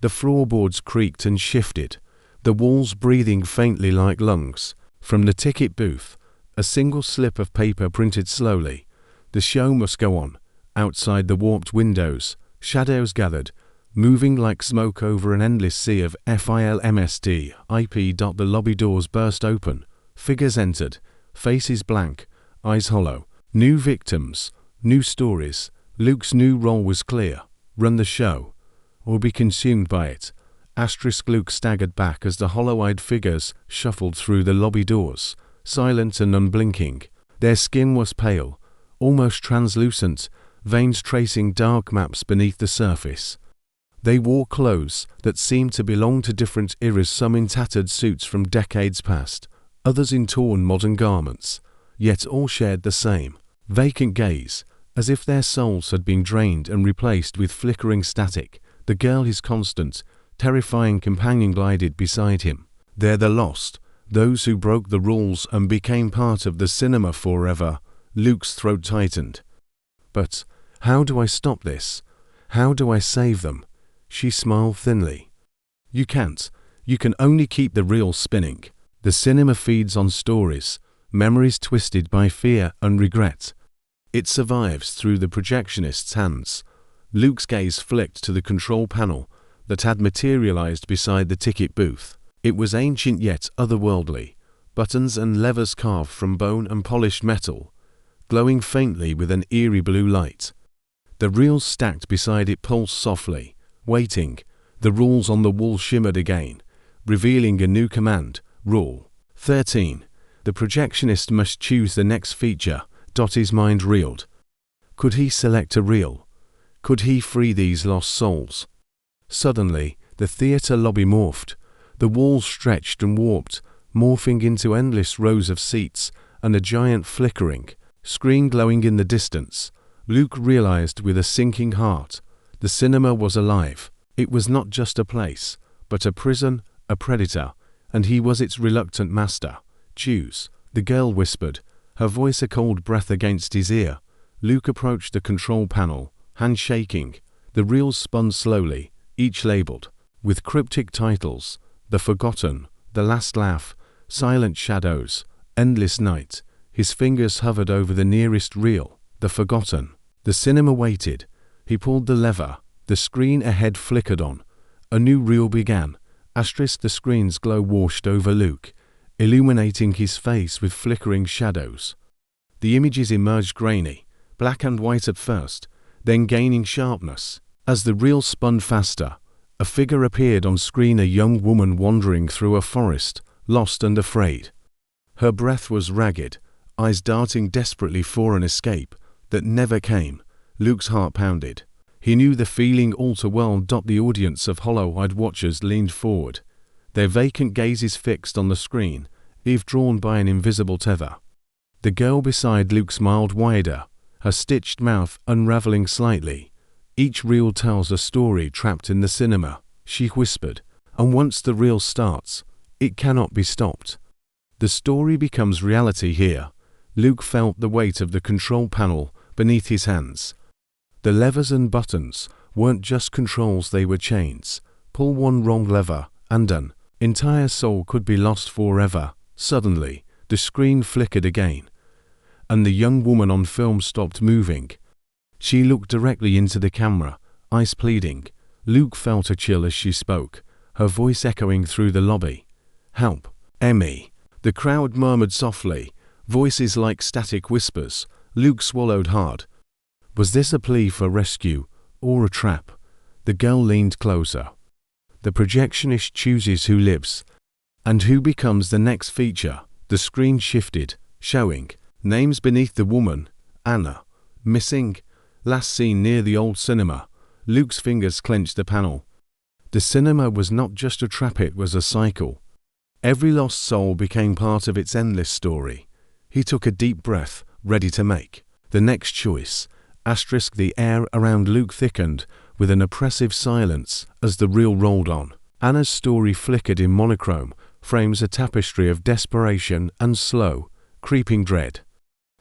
The floorboards creaked and shifted, the walls breathing faintly like lungs. From the ticket booth, a single slip of paper printed slowly. The show must go on. Outside the warped windows, shadows gathered, moving like smoke over an endless sea of filmsd IP. The lobby doors burst open. Figures entered, faces blank, eyes hollow. New victims, new stories. Luke's new role was clear: run the show, or be consumed by it. Luke staggered back as the hollow-eyed figures shuffled through the lobby doors, silent and unblinking. Their skin was pale, almost translucent, veins tracing dark maps beneath the surface. They wore clothes that seemed to belong to different eras, some in tattered suits from decades past, others in torn modern garments, yet all shared the same vacant gaze, as if their souls had been drained and replaced with flickering static. The girl, his constant, terrifying companion, glided beside him. "They're the lost, those who broke the rules and became part of the cinema forever." Luke's throat tightened. "But how do I stop this? How do I save them?" She smiled thinly. "You can't. You can only keep the reel spinning. The cinema feeds on stories, memories twisted by fear and regret. It survives through the projectionist's hands." Luke's gaze flicked to the control panel that had materialized beside the ticket booth. It was ancient yet otherworldly, buttons and levers carved from bone and polished metal, glowing faintly with an eerie blue light. The reels stacked beside it pulsed softly, waiting. The rules on the wall shimmered again, revealing a new command: Rule 13. The projectionist must choose the next feature. His mind reeled. Could he select a reel? Could he free these lost souls? Suddenly, the theater lobby morphed. The walls stretched and warped, morphing into endless rows of seats and a giant flickering screen glowing in the distance. Luke realized with a sinking heart, the cinema was alive. It was not just a place, but a prison, a predator, and he was its reluctant master. Choose, the girl whispered, her voice a cold breath against his ear. Luke approached the control panel, hand shaking. The reels spun slowly, each labeled with cryptic titles: The Forgotten, The Last Laugh, Silent Shadows, Endless Night. His fingers hovered over the nearest reel. The Forgotten. The cinema waited. He pulled the lever. The screen ahead flickered on. A new reel began. The screen's glow washed over Luke, illuminating his face with flickering shadows. The images emerged grainy, black and white at first, then gaining sharpness. As the reel spun faster, a figure appeared on screen, a young woman wandering through a forest, lost and afraid. Her breath was ragged, eyes darting desperately for an escape that never came. Luke's heart pounded. He knew the feeling all too well. The audience of hollow-eyed watchers leaned forward, their vacant gazes fixed on the screen, eavesdrawn by an invisible tether. The girl beside Luke smiled wider, her stitched mouth unraveling slightly. Each reel tells a story trapped in the cinema, she whispered, and once the reel starts, it cannot be stopped. The story becomes reality here. Luke felt the weight of the control panel beneath his hands. The levers and buttons weren't just controls, they were chains. Pull one wrong lever, and an entire soul could be lost forever. Suddenly, the screen flickered again, and the young woman on film stopped moving. She looked directly into the camera, eyes pleading. Luke felt a chill as she spoke, her voice echoing through the lobby. "Help, Emmy." The crowd murmured softly, voices like static whispers. Luke swallowed hard. Was this a plea for rescue, or a trap? The girl leaned closer. The projectionist chooses who lives, and who becomes the next feature. The screen shifted, showing names beneath the woman. Anna, missing, last seen near the old cinema. Luke's fingers clenched the panel. The cinema was not just a trap, it was a cycle. Every lost soul became part of its endless story. He took a deep breath, ready to make the next choice. The air around Luke thickened with an oppressive silence as the reel rolled on. Anna's story flickered in monochrome, frames a tapestry of desperation and slow, creeping dread.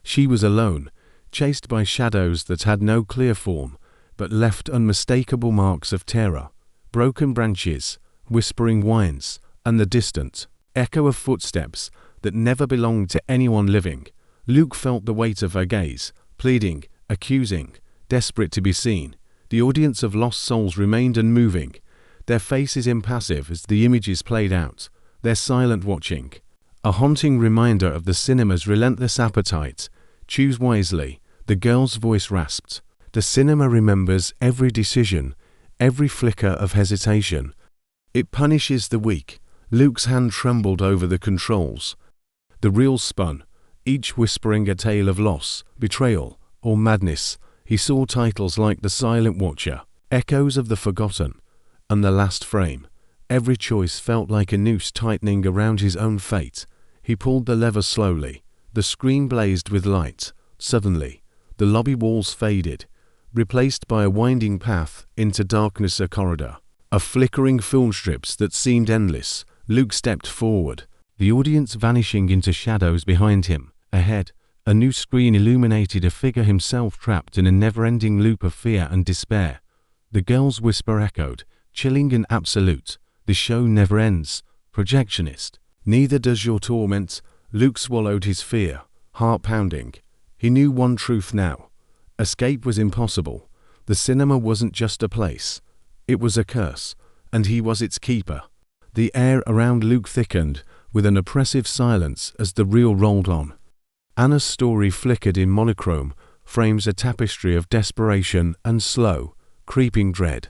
She was alone, chased by shadows that had no clear form, but left unmistakable marks of terror. Broken branches, whispering whines, and the distant echo of footsteps that never belonged to anyone living. Luke felt the weight of her gaze, pleading, accusing, desperate to be seen. The audience of lost souls remained unmoving, their faces impassive as the images played out, their silent watching. A haunting reminder of the cinema's relentless appetite. Choose wisely, the girl's voice rasped. The cinema remembers every decision, every flicker of hesitation. It punishes the weak. Luke's hand trembled over the controls. The reel spun, each whispering a tale of loss, betrayal, or madness. He saw titles like The Silent Watcher, Echoes of the Forgotten, and The Last Frame. Every choice felt like a noose tightening around his own fate. He pulled the lever slowly. The screen blazed with light. Suddenly, the lobby walls faded, replaced by a winding path into darkness, a corridor of flickering film strips that seemed endless. Luke stepped forward, the audience vanishing into shadows behind him. Ahead, a new screen illuminated a figure, himself trapped in a never-ending loop of fear and despair. The girl's whisper echoed, chilling and absolute. The show never ends, projectionist. Neither does your torment. Luke swallowed his fear, heart pounding. He knew one truth now. Escape was impossible. The cinema wasn't just a place. It was a curse, and he was its keeper. The air around Luke thickened with an oppressive silence as the reel rolled on. Anna's story flickered in monochrome, frames a tapestry of desperation and slow, creeping dread.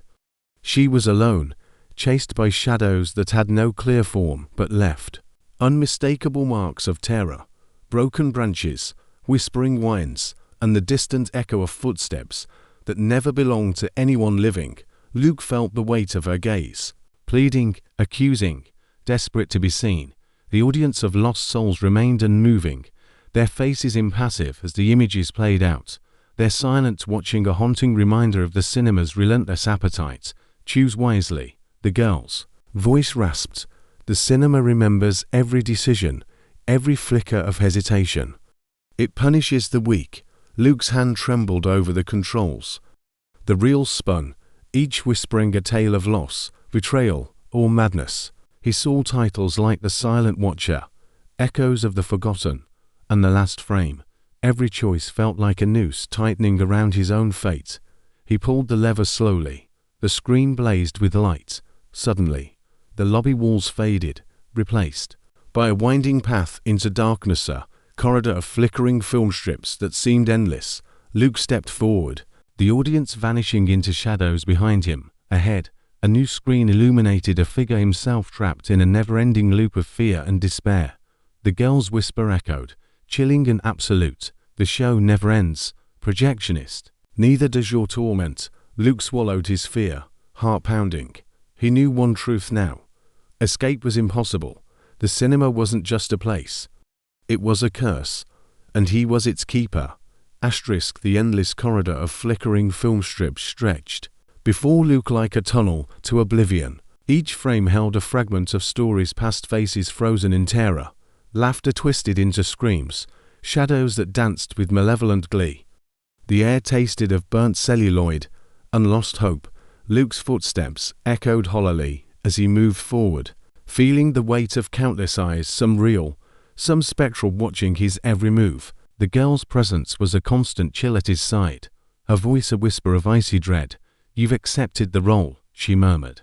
She was alone, chased by shadows that had no clear form but left Unmistakable marks of terror, broken branches, whispering whines, and the distant echo of footsteps that never belonged to anyone living. Luke felt the weight of her gaze. Pleading, accusing, desperate to be seen, the audience of lost souls remained unmoving, their faces impassive as the images played out, their silence watching a haunting reminder of the cinema's relentless appetite. Choose wisely, the girl's voice rasped. The cinema remembers every decision, every flicker of hesitation. It punishes the weak. Luke's hand trembled over the controls. The reel spun, each whispering a tale of loss, betrayal, or madness. He saw titles like The Silent Watcher, Echoes of the Forgotten, and The Last Frame. Every choice felt like a noose tightening around his own fate. He pulled the lever slowly. The screen blazed with light. Suddenly, the lobby walls faded, replaced by a winding path into darkness, a corridor of flickering film strips that seemed endless. Luke stepped forward, the audience vanishing into shadows behind him. Ahead, a new screen illuminated a figure, himself trapped in a never-ending loop of fear and despair. The girl's whisper echoed, chilling and absolute. The show never ends, projectionist. Neither does your torment. Luke swallowed his fear, heart pounding. He knew one truth now. Escape was impossible. The cinema wasn't just a place. It was a curse, and he was its keeper. The endless corridor of flickering film strips stretched before Luke like a tunnel to oblivion. Each frame held a fragment of stories past, faces frozen in terror, laughter twisted into screams, shadows that danced with malevolent glee. The air tasted of burnt celluloid and lost hope. Luke's footsteps echoed hollowly as he moved forward, feeling the weight of countless eyes, some real, some spectral, watching his every move. The girl's presence was a constant chill at his side, her voice a whisper of icy dread. "You've accepted the role," she murmured.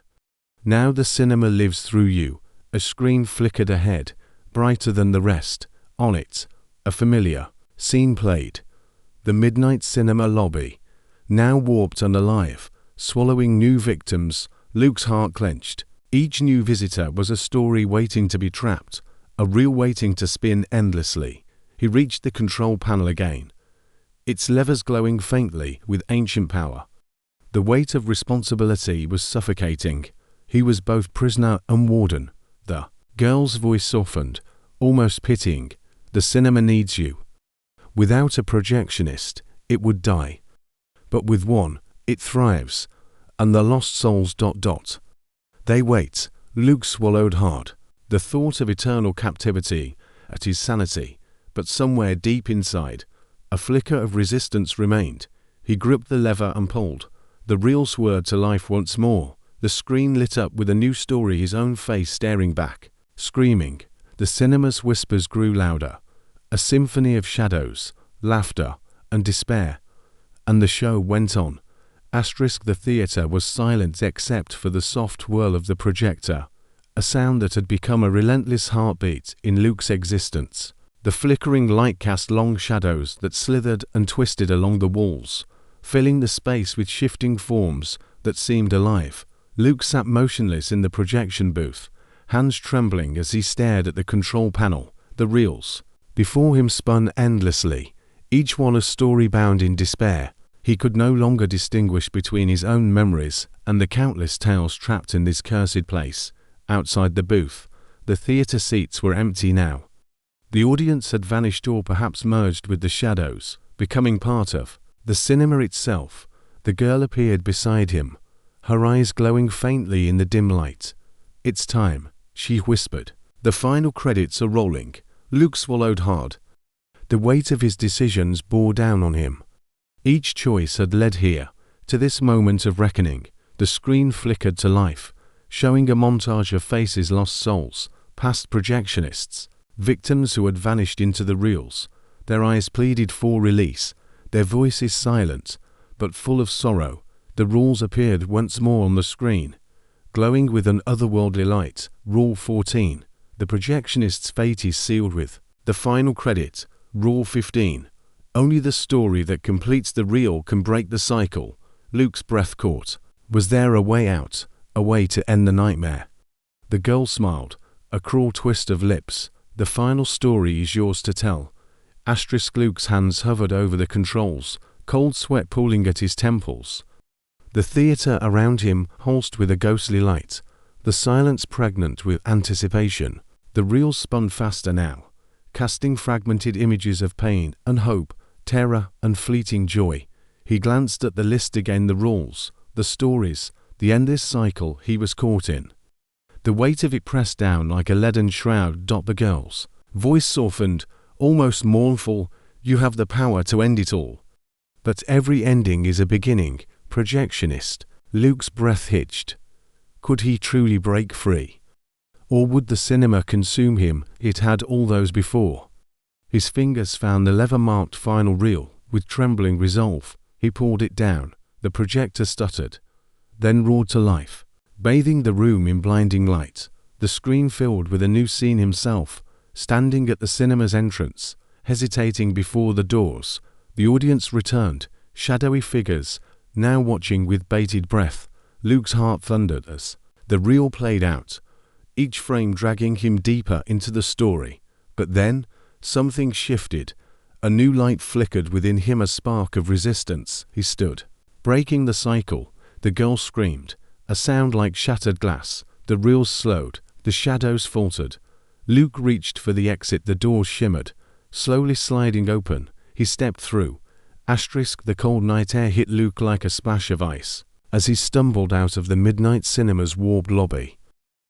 "Now the cinema lives through you." A screen flickered ahead, brighter than the rest. On it, a familiar scene played. The midnight cinema lobby, now warped and alive, swallowing new victims. Luke's heart clenched. Each new visitor was a story waiting to be trapped, a reel waiting to spin endlessly. He reached the control panel again, its levers glowing faintly with ancient power. The weight of responsibility was suffocating. He was both prisoner and warden. The girl's voice softened, almost pitying. "The cinema needs you. Without a projectionist, it would die. But with one, it thrives. And the lost souls ... They wait." Luke swallowed hard. The thought of eternal captivity at his sanity. But somewhere deep inside, a flicker of resistance remained. He gripped the lever and pulled. The reel swirled to life once more. The screen lit up with a new story, his own face staring back, screaming. The cinema's whispers grew louder, a symphony of shadows, laughter, and despair. And the show went on. The theater was silent except for the soft whirl of the projector, a sound that had become a relentless heartbeat in Luke's existence. The flickering light cast long shadows that slithered and twisted along the walls, filling the space with shifting forms that seemed alive. Luke sat motionless in the projection booth, hands trembling as he stared at the control panel. The reels before him spun endlessly, each one a story bound in despair. He could no longer distinguish between his own memories and the countless tales trapped in this cursed place. Outside the booth, the theater seats were empty now. The audience had vanished or perhaps merged with the shadows, becoming part of the cinema itself. The girl appeared beside him, her eyes glowing faintly in the dim light. "It's time," she whispered. "The final credits are rolling." Luke swallowed hard. The weight of his decisions bore down on him. Each choice had led here, to this moment of reckoning. The screen flickered to life, showing a montage of faces, lost souls, past projectionists, victims who had vanished into the reels. Their eyes pleaded for release, their voices silent, but full of sorrow. The rules appeared once more on the screen, glowing with an otherworldly light. Rule 14. The projectionist's fate is sealed with the final credit. Rule 15. Only the story that completes the reel can break the cycle. Luke's breath caught. Was there a way out, a way to end the nightmare? The girl smiled, A cruel twist of lips. The final story is yours to tell. Luke's hands hovered over the controls, cold sweat pooling at his temples. The theater around him pulsed with a ghostly light, the silence pregnant with anticipation. The reel spun faster now, casting fragmented images of pain and hope, terror and fleeting joy. He glanced at the list again, the rules, the stories, the endless cycle he was caught in. The weight of it pressed down like a leaden shroud. The girl's voice softened, almost mournful. You have the power to end it all. But every ending is a beginning, projectionist. Luke's breath hitched. Could he truly break free? Or would the cinema consume him? It had all those before. His fingers found the lever-marked final reel. With trembling resolve, he pulled it down. The projector stuttered, then roared to life, bathing the room in blinding light. The screen filled with a new scene: himself, standing at the cinema's entrance, hesitating before the doors. The audience returned, shadowy figures, now watching with bated breath. Luke's heart thundered as the reel played out, each frame dragging him deeper into the story. But then, something shifted. A new light flickered within him, a spark of resistance. He stood, breaking the cycle. The girl screamed, a sound like shattered glass. The reel slowed, the shadows faltered. Luke reached for the exit. The doors shimmered, slowly sliding open. He stepped through. The cold night air hit Luke like a splash of ice as he stumbled out of the midnight cinema's warped lobby.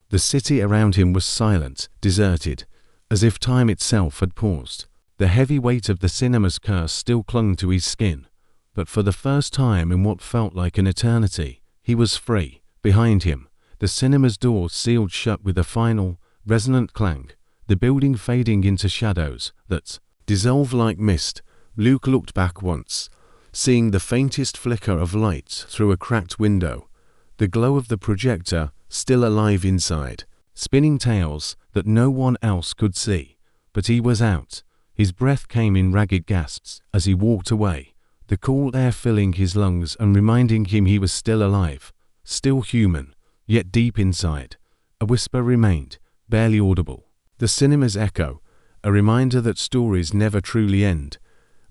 The city around him was silent, deserted, as if time itself had paused. The heavy weight of the cinema's curse still clung to his skin, but for the first time in what felt like an eternity, he was free. Behind him, the cinema's door sealed shut with a final, resonant clang, the building fading into shadows that dissolved like mist. Luke looked back once, seeing the faintest flicker of light through a cracked window, the glow of the projector still alive inside, spinning tales that no one else could see. But he was out. His breath came in ragged gasps as he walked away, the cool air filling his lungs and reminding him he was still alive, still human. Yet deep inside, a whisper remained, barely audible. The cinema's echo, a reminder that stories never truly end.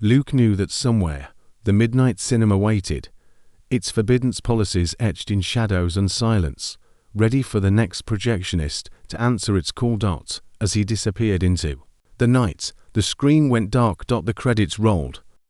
Luke knew that somewhere, the midnight cinema waited, its forbidden policies etched in shadows and silence, ready for the next projectionist to answer its call. As he disappeared into the night, the screen went dark. The credits rolled,